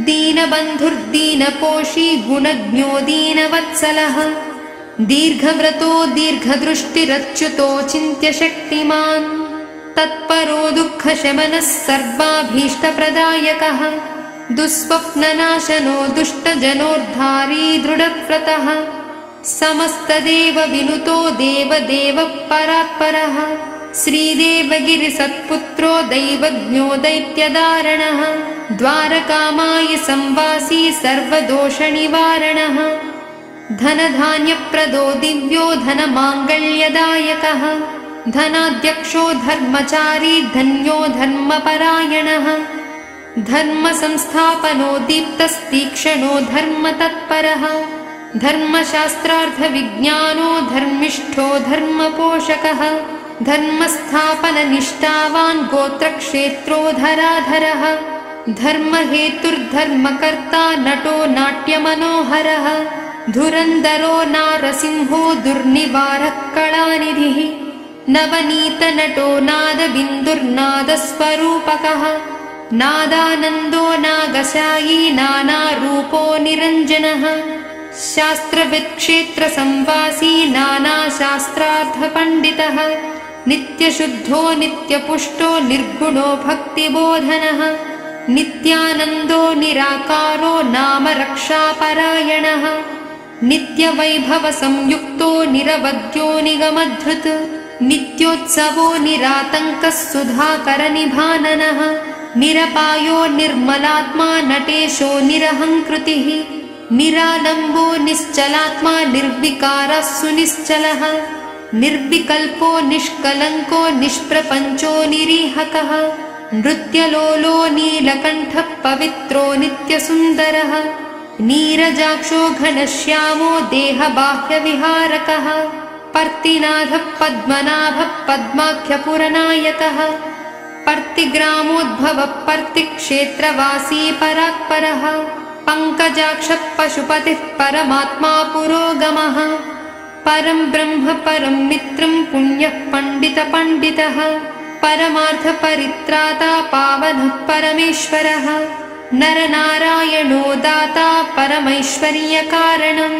दीनबन्धुर्दीनपोषी गुणज्ञो दीनवत्सलः दीर्घव्रतो दीर्घदृष्टिरच्युतो चिन्त्यशक्तिमान् तत्परो दुःखशमनः सर्वाभीष्टप्रदायकः दुःस्वप्ननाशनो दुष्टजनोद्धारी दृढव्रतः समस्तदेवविनुतो देवदेवः परात्परः श्रीदेवगिरिसत्पुत्रो दैवज्ञो दैत्यदारणः द्वारकामायि संवासी सर्वदोषनिवारणः धनधान्यप्रदो दिव्यो धनमाङ्गल्यदायकः धनाध्यक्षो धर्मचारी धन्यो धर्मपरायणः धर्मसंस्थापनो दीप्तस्तीक्ष्णो धर्मतत्परः धर्मशास्त्रार्थविज्ञानो धर्मिष्ठो धर्मपोषकः धर्मस्थापननिष्ठावान् गोत्रक्षेत्रोधराधरः धर्महेतुर्धर्मकर्ता नटो नाट्यमनोहरः धुरन्धरो नारसिंहो दुर्निवारः कलानिधिः नवनीतनटो नादबिन्दुर्नादस्वरूपकः नादानन्दो नागशायी नानारूपो निरञ्जनः शास्त्रवित्क्षेत्रसंवासी नानाशास्त्रार्थपण्डितः नित्यशुद्धो नित्यपुष्टो निर्गुणो भक्तिबोधनः नित्यानन्दो निराकारो नामरक्षापरायणः नित्यवैभवसंयुक्तो निरवद्यो निगमधृत् नित्योत्सवो निरातङ्कः सुधाकरनिभाननः निरपायो निर्मलात्मा नटेशो निरहङ्कृतिः निरालम्बो निश्चलात्मा निर्विकारः सुनिश्चलः निर्विकल्पो निष्कलङ्को निष्प्रपञ्चो निरीहकः नृत्यलोलो नीलकण्ठः पवित्रो नित्यसुन्दरः नीरजाक्षो घनश्यामो देहबाह्यविहारकः पर्तिनाथः पद्मनाभः पद्माख्यपुरनायकः पर्तिग्रामोद्भवः पर्तिक्षेत्रवासी परात्परः पङ्कजाक्षः पशुपतिः परमात्मा पुरोगमः परं ब्रह्म परं मित्रं पुण्यः पण्डितपण्डितः परमार्थपरित्राता पावनः परमेश्वरः नरनारायणो दाता परमैश्वर्यकारणम्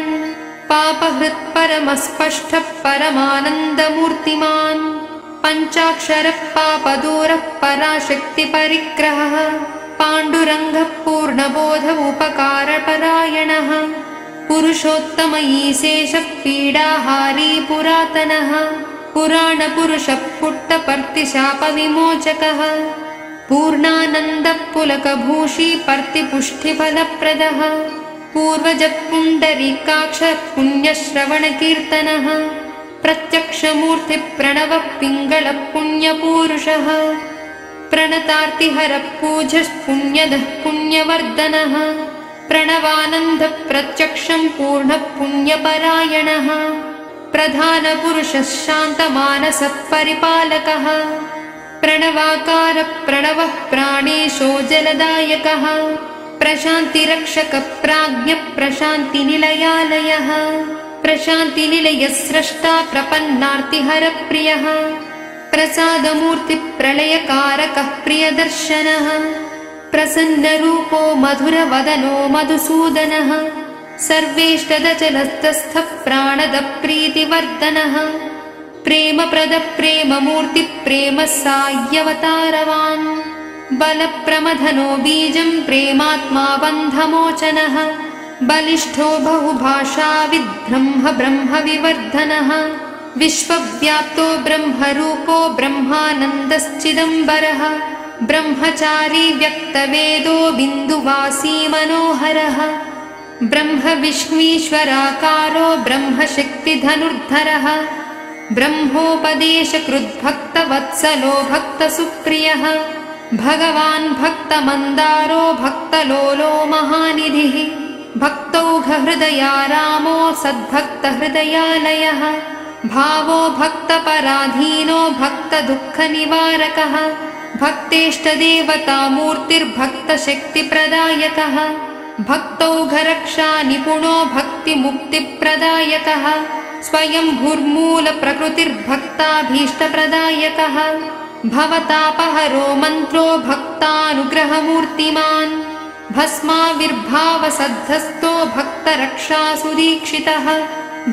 पापहृत् परमस्पष्टः परमानन्दमूर्तिमान् पञ्चाक्षरः पापदूरः पराशक्तिपरिग्रहः पाण्डुरङ्गः पूर्णबोध उपकारपरायणः पुरुषोत्तम ईशेषः पीडाहारी पुरातनः पुराणपुरुषः पुट्टपर्तिशापविमोचकः पूर्णानन्दः पुलकभूषी पर्तिपुष्टिफलप्रदः पूर्वजः पुण्डरीकाक्षः पुण्यश्रवणकीर्तनः प्रत्यक्षमूर्तिः प्रणवः पिङ्गलः पुण्यपूरुषः प्रणतार्तिहरः पूजः पुण्यदः पुण्यवर्धनः प्रणवानन्दः प्रत्यक्षं पूर्णः पुण्यपरायणः प्रधानपुरुषः शान्तमानसः परिपालकः प्रणवाकारः प्रणवः प्राणेशो जलदायकः प्रशान्तिरक्षकः प्राज्ञः प्रशान्तिनिलयालयः प्रशान्तिनिलयस्रष्टा प्रपन्नार्तिहरप्रियः प्रसादमूर्तिः प्रलयकारकः प्रियदर्शनः प्रसन्नरूपो मधुरवदनो मधुसूदनः सर्वेष्टदचलस्तस्थः प्राणदः प्रीतिवर्धनः प्रेमप्रदः प्रेममूर्तिः प्रेमसाय्यवतारवान् बलप्रमथनो बीजं प्रेमात्मा बन्धमोचनः बलिष्ठो बहुभाषाविद् ब्रह्मविवर्धनः विश्वव्याप्तो ब्रह्मरूपो ब्रह्मानन्दश्चिदम्बरः ब्रह्मचारी व्यक्तवेदो बिन्दुवासी मनोहरः ब्रह्मविष्णुईश्वराकारो ब्रह्मशक्तिधनुर्धरः ब्रह्मोपदेशकृद्भक्तवत्सलो भक्तसुप्रियः भगवान् भक्तमन्दारो भक्तलोलो महानिधिः भक्तौघहृदया रामो सद्भक्तहृदयालयः भावो भक्तपराधीनो भक्तदुःखनिवारकः भक्तेष्टदेवतामूर्तिर्भक्तशक्तिप्रदायकः भक्तौघरक्षानिपुणो भक्तिमुक्तिप्रदायकः स्वयं भूर्मूलप्रकृतिर्भक्ताभीष्टप्रदायकः भवतापहरो मन्त्रो भक्तानुग्रहमूर्तिमान् भस्माविर्भावसद्धस्तो भक्तरक्षासुदीक्षितः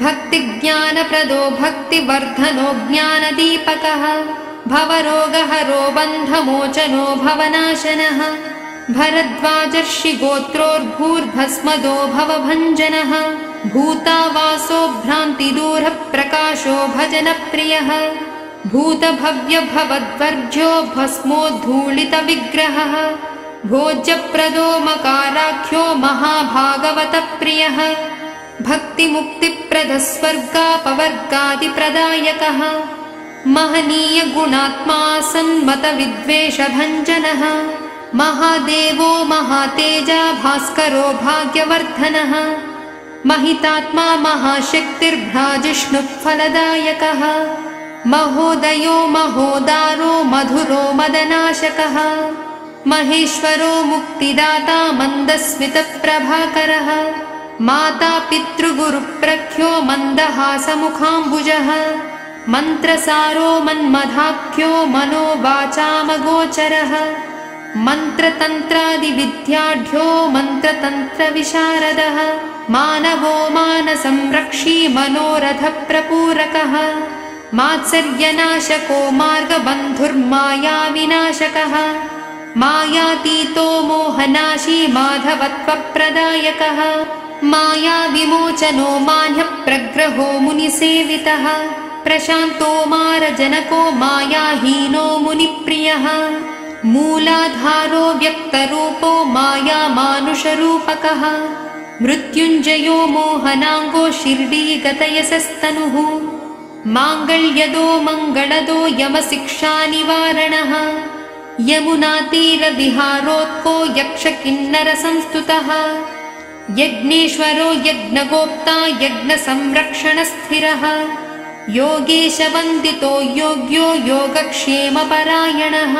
भक्तिज्ञानप्रदो भक्तिवर्धनो ज्ञानदीपकः भवरोगहरो बन्धमोचनो भवनाशनः भरद्वाजर्षिगोत्रोर्भूर्भस्मदो भवभञ्जनः भूतावासो भ्रान्तिदूरः प्रकाशो भजनप्रियः भूतभव्यभवद्वर्ज्यो भस्मोद्धूलितविग्रहः भोज्यप्रदो मकाराख्यो महाभागवतप्रियः भक्तिमुक्तिप्रदः स्वर्गापवर्गादिप्रदायकः महनीयगुणात्मा सन्मतविद्वेषभञ्जनः महादेवो महातेजा भास्करो भाग्यवर्धनः महितात्मा महाशक्तिर्भ्राजिष्णुः फलदायकः महोदयो महोदारो मधुरो मदनाशकः महेश्वरो मुक्तिदाता मन्दस्मितप्रभाकरः माता पितृगुरुप्रख्यो मन्दहासमुखाम्बुजः मन्त्रसारो मन्मथाख्यो मनोवाचामगोचरः मन्त्रतन्त्रादिविद्याढ्यो मन्त्रतन्त्रविशारदः मानवो मानसंरक्षी मनोरथप्रपूरकः मात्सर्यनाशको मार्गबन्धुर्मायाविनाशकः मायातीतो मोहनाशी माधवत्वप्रदायकः मायाविमोचनो मान्यप्रग्रहो मुनिसेवितः प्रशान्तो मारजनको मायाहीनो मुनिप्रियः मूलाधारो व्यक्तरूपो मायामानुषरूपकः मृत्युञ्जयो मोहनाङ्गो शिर्डीगतयशस्तनुः माङ्गल्यदो मङ्गलदो यमशिक्षानिवारणः यमुनातीरविहारोत्को यक्षकिन्नरसंस्तुतः यज्ञेश्वरो यज्ञगोप्ता यज्ञसंरक्षणस्थिरः योगेशवन्दितो योग्यो योगक्षेमपरायणः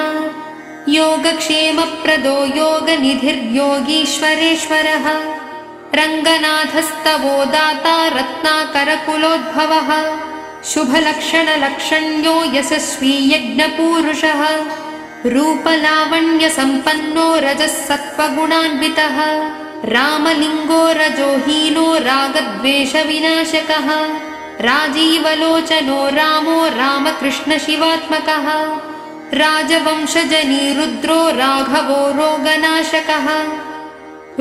योगक्षेमप्रदो योगनिधिर्योगीश्वरेश्वरः रङ्गनाथस्तवो दाता रत्नाकरकुलोद्भवः शुभलक्षणलक्षण्यो यशस्वी यज्ञपूरुषः रूपलावण्यसम्पन्नो रजः सत्त्वगुणान्वितः रामलिङ्गो रजोहीनो रागद्वेषविनाशकः राजीवलोचनो रामो रामकृष्णशिवात्मकः राजवंशजनीरुद्रो राघवो रोगनाशकः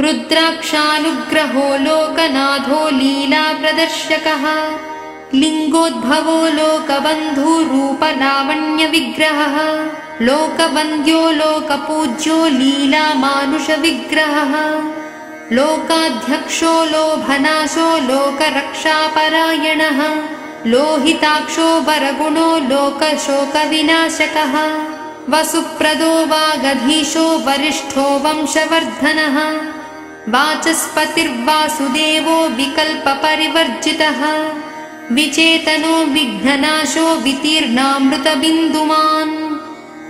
रुद्राक्षानुग्रहो लोकनाथो लीलाप्रदर्शकः लिङ्गोद्भवो लोकबन्धुरूपलावण्यविग्रहः लोकवन्द्यो लोकपूज्यो लीलामानुषविग्रहः लोकाध्यक्षो लोभनाशो लोकरक्षापरायणः लोहिताक्षो वरगुणो लोकशोकविनाशकः वसुप्रदो वागधीशो वरिष्ठो वंशवर्धनः वाचस्पतिर्वासुदेवो विकल्पपरिवर्जितः विचेतनो विघ्ननाशो वितीर्णामृतबिन्दुमान्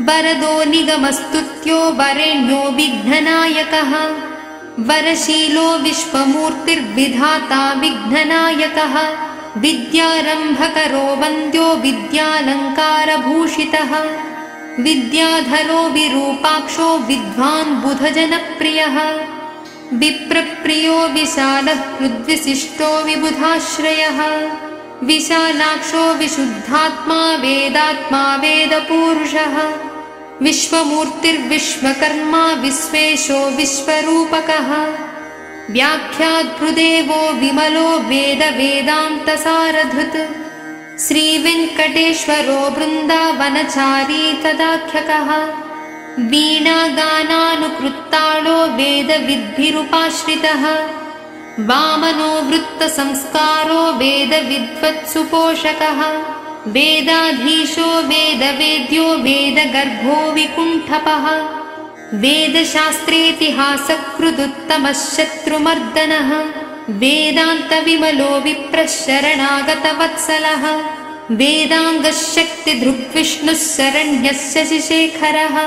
वरदो निगमस्तुत्यो वरेण्यो विघ्ननायकः वरशीलो विश्वमूर्तिर्विधाता विघ्ननायकः विद्यारम्भकरो वन्द्यो विद्यालङ्कारभूषितः विद्याधरो विरूपाक्षो विद्वान् बुधजनप्रियः विप्रप्रियो विशालः हृद्विशिष्टो विबुधाश्रयः विशालाक्षो विशुद्धात्मा वेदात्मा वेदपूरुषः विश्वमूर्तिर्विश्वकर्मा विश्वेशो विश्वरूपकः व्याख्याद्भृदेवो विमलो वेदान्तसारधृत् श्रीवेङ्कटेश्वरो वृन्दावनचारी तदाख्यकः वीणागानानुकृत्तालो वेदविद्भिरुपाश्रितः वामनो वृत्तसंस्कारो वेदविद्वत्सुपोषकः वेदाधीशो वेदवेद्यो वेदगर्भो विकुण्ठपः वेदशास्त्रेतिहासकृदुत्तमः शत्रुमर्दनः वेदान्तविमलो विप्रशरणागतवत्सलः वेदाङ्गशक्तिधृग्विष्णुः शरण्यः शशिशेखरः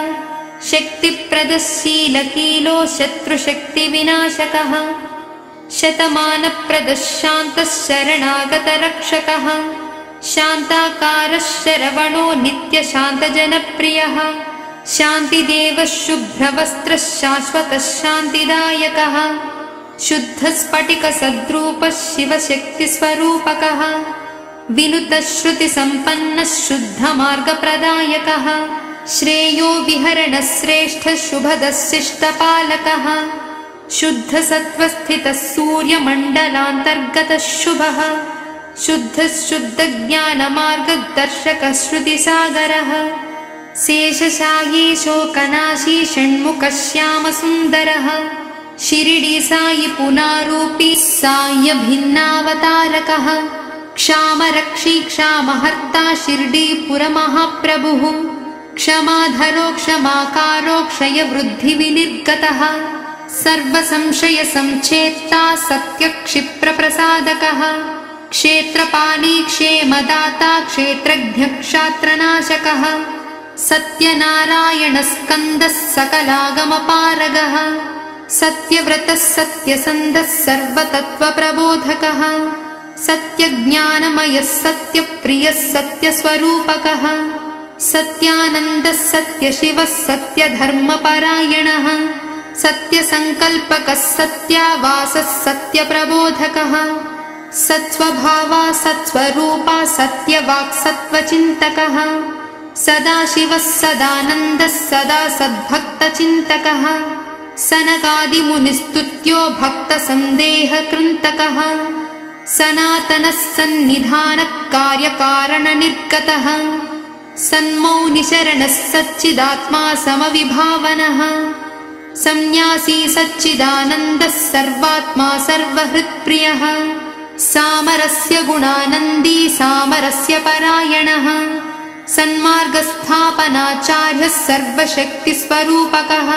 शक्तिप्रदशीलकीलो शत्रुशक्तिविनाशकः शतमानप्रदः शान्तः शरणागतरक्षकः शान्ताकारः शरवणो नित्यशान्तजनप्रियः शान्तिदेवः शुभ्रवस्त्रः शाश्वतः शान्तिदायकः शुद्धस्फटिकसद्रूपः शिवशक्तिस्वरूपकः विनुतश्रुतिसम्पन्नः शुद्धमार्गप्रदायकः श्रेयो विहरणः श्रेष्ठः शुभदः शिष्टपालकः शुद्धसत्त्वस्थितः सूर्यमण्डलान्तर्गतः शुभः शुद्धः शुद्धज्ञानमार्गदर्शकः श्रुतिसागरः शेषशायी शोकनाशी षण्मुखः श्यामसुन्दरः शिरिडीसायि पुनारूपी सायभिन्नावतारकः क्षामरक्षी क्षामहर्ता शिर्डीपुरमहाप्रभुः क्षमाधरो क्षमाकारो क्षयवृद्धिविनिर्गतः सर्वसंशयसंच्छेत्ता सत्यक्षिप्रप्रसादकः क्षेत्रपाली क्षेमदाता क्षेत्रज्ञक्षात्रनाशकः सत्यनारायणस्कन्दः सकलागमपारगः सत्यव्रतः सत्यसन्धः सर्वतत्त्वप्रबोधकः सत्यज्ञानमयः सत्यप्रियः सत्यस्वरूपकः सत्यानन्दः सत्यशिवः सत्यधर्मपरायणः सत्यसङ्कल्पकः सत्यावासः सत्यप्रबोधकः सत्स्वभावा सत्स्वरूपा सत्यवाक् सत्त्वचिन्तकः सदाशिवः सदानन्दः सदा सद्भक्तचिन्तकः सनकादिमुनिस्तुत्यो भक्तसन्देहकृन्तकः सनातनः सन्निधानः कार्यकारणनिर्गतः सन्मौनिशरणः सच्चिदात्मा समविभावनः संन्यासी सच्चिदानन्दः सर्वात्मा सर्वहृत्प्रियः सामरस्य गुणानन्दी सामरस्य परायणः सन्मार्गस्थापनाचार्यः सर्वशक्तिस्वरूपकः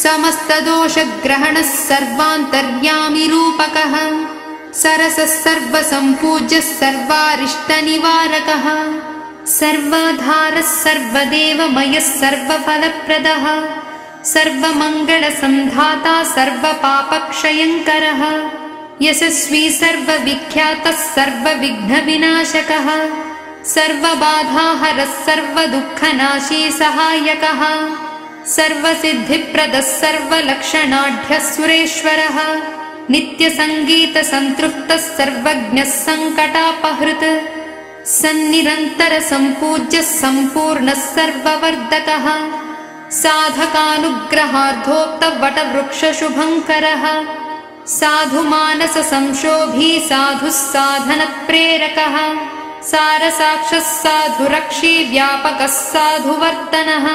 समस्तदोषग्रहणः सर्वान्तर्यामिरूपकः सरसः सर्वसम्पूज्यः सर्वारिष्टनिवारकः सर्वाधारः सर्वदेवमयः सर्वफलप्रदः सर्वमङ्गलसन्धाता सर्वपापक्षयङ्करः यशस्वी सर्वविख्यातः सर्वविघ्नविनाशकः सर्वबाधाहरः सर्वदुःखनाशी सहायकः सर्वसिद्धिप्रदः सर्वलक्षणाढ्यः सुरेश्वरः नित्यसङ्गीतसन्तृप्तः सर्वज्ञः सङ्कटापहृत् सन्निरन्तरसम्पूज्यः सम्पूर्णः सर्ववर्धकः साधकानुग्रहार्थोक्तवटवृक्षशुभङ्करः साधुमानससंशोभी साधुः साधनप्रेरकः सारसाक्षः साधुरक्षी व्यापकः साधुवर्तनः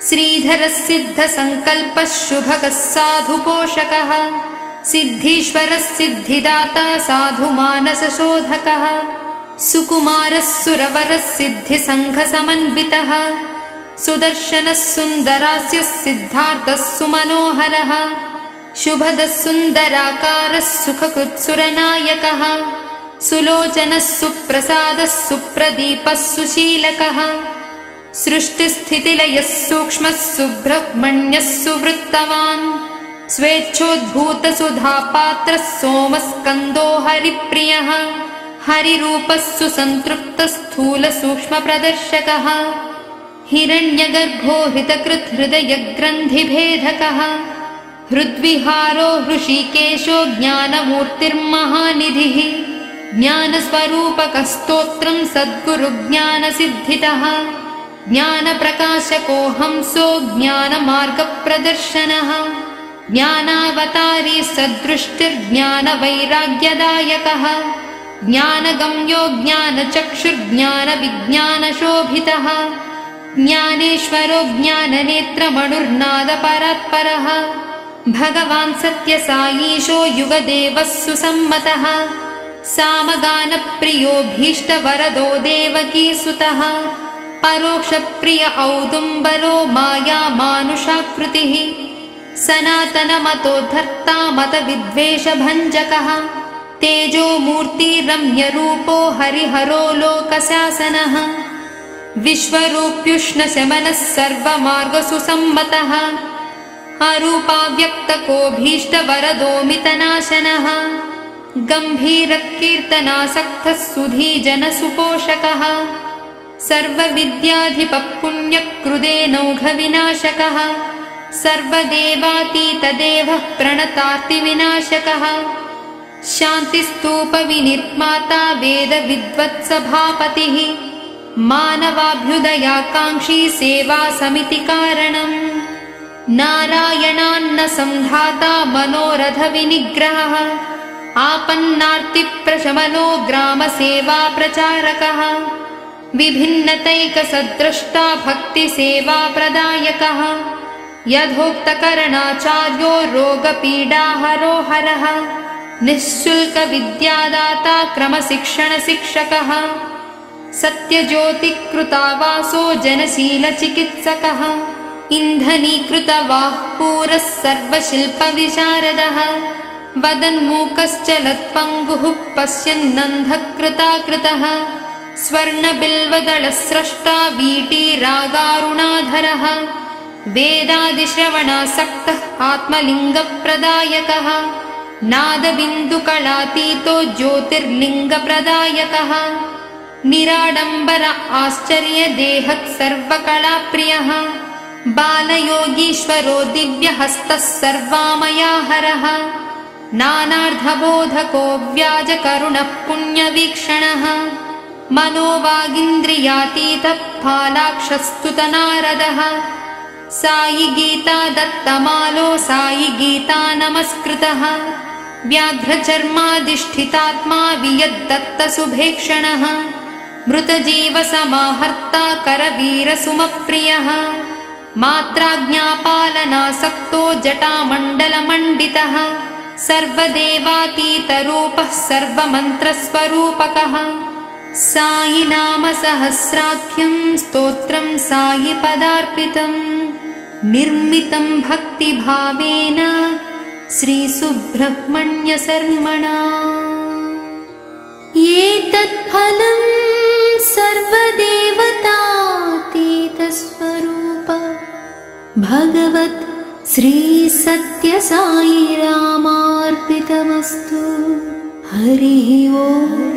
श्रीधरः सिद्धसङ्कल्पः शुभकः साधुपोषकः सिद्धीश्वरः सिद्धिदाता साधुमानसशोधकः सुकुमारः सुरवरः सिद्धिसङ्घसमन्वितः सुदर्शनः सुन्दरास्यः सिद्धार्थः सुमनोहरः शुभदः सुन्दराकारः सुखकृत्सुरनायकः सुलोचनः सुप्रसादः सुप्रदीपः सुशीलकः सृष्टिस्थितिलयः सूक्ष्मः सुब्रह्मण्यः सुवृत्तवान् स्वेच्छोद्भूतसुधापात्रः सोमस्कन्दो हरिप्रियः हरिरूपः सुसन्तृप्तः स्थूलसूक्ष्मप्रदर्शकः हिरण्यगर्भो हृतकृत् हृदयग्रन्थिभेदकः हृद्विहारो हृषीकेशो ज्ञानमूर्तिर्महानिधिः ज्ञानस्वरूपकस्तोत्रं सद्गुरुज्ञानसिद्धितः ज्ञानप्रकाशको हंसो ज्ञानमार्गप्रदर्शनः ज्ञानावतारी सदृष्टिर्ज्ञानवैराग्यदायकः ज्ञानगम्यो ज्ञानचक्षुर्ज्ञानविज्ञानशोभितः ज्ञानेश्वरो ज्ञाननेत्रमणुर्नादपरात्परः भगवान् सत्यसायीशो युगदेवः सुसम्मतः सामगानप्रियो भीष्टवरदो देवकीसुतः परोक्षप्रिय औदुम्बरो मायामानुषाकृतिः सनातनमतो धर्ता मतविद्वेषभञ्जकः तेजोमूर्तिरम्यरूपो हरिहरो लोकशासनः विश्वरूप्युष्णशमनः सर्वमार्गसुसम्मतः अरूपाव्यक्तको भीष्टवरदोमितनाशनः गम्भीरकीर्तनासक्तः सुधीजनसुपोषकः सर्वविद्याधिपः पुण्यकृदेनौघविनाशकः सर्वदेवातीतदेवः प्रणतार्तिविनाशकः शान्तिस्तूपविनिर्माता वेदविद्वत्सभापतिः मानवाभ्युदयाकाङ्क्षी सेवासमितिकारणम् नारायणान्नसंधाता मनोरथविनिग्रहः आपन्नार्तिप्रशमनो ग्रामसेवाप्रचारकः विभिन्नतैकसद्रष्टा भक्तिसेवाप्रदायकः यथोक्तकरणाचार्यो रोगपीडाहरो हरः निःशुल्कविद्यादाता क्रमशिक्षणशिक्षकः सत्यज्योतिकृतावासो जनशीलचिकित्सकः इन्धनीकृतवाः पूरः सर्वशिल्पविशारदः वदन्मूकश्चलत्पङ्गुः पश्यन्नन्धकृताकृतः स्वर्णबिल्वदलस्रष्टा वीटिरागारुणाधरः वेदादिश्रवणासक्तः आत्मलिङ्गप्रदायकः नादबिन्दुकलातीतो ज्योतिर्लिङ्गप्रदायकः निराडम्बर आश्चर्यदेहः सर्वकलाप्रियः बालयोगीश्वरो दिव्यहस्तः सर्वामयाहरः नानार्धबोधको व्याजकरुणः पुण्यवीक्षणः मनोवागिन्द्रियातीतः फालाक्षस्तुतनारदः साई गीता दत्तमालो साई गीता नमस्कृतः व्याघ्रचर्माधिष्ठितात्मा वियद्दत्तसुभेक्षणः मृतजीवसमाहर्ता करवीरसुमप्रियः मात्राज्ञापालनासक्तो जटामण्डलमण्डितः सर्वदेवातीतरूपः सर्वमन्त्रस्वरूपकः साई नाम सहस्राख्यं स्तोत्रं साई पदार्पितं निर्मितं भक्तिभावेन श्रीसुब्रह्मण्यशर्मणा एतत्फलं सर्वदेवतातीतस्वरूप भगवत् श्रीसत्यसाई रामार्पितमस्तु। हरिः ओम्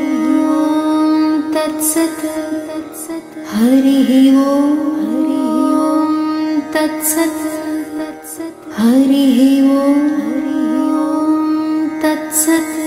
तत्सत् हरिः ओम् तत्सत् हरिः ओम् तत्सत्।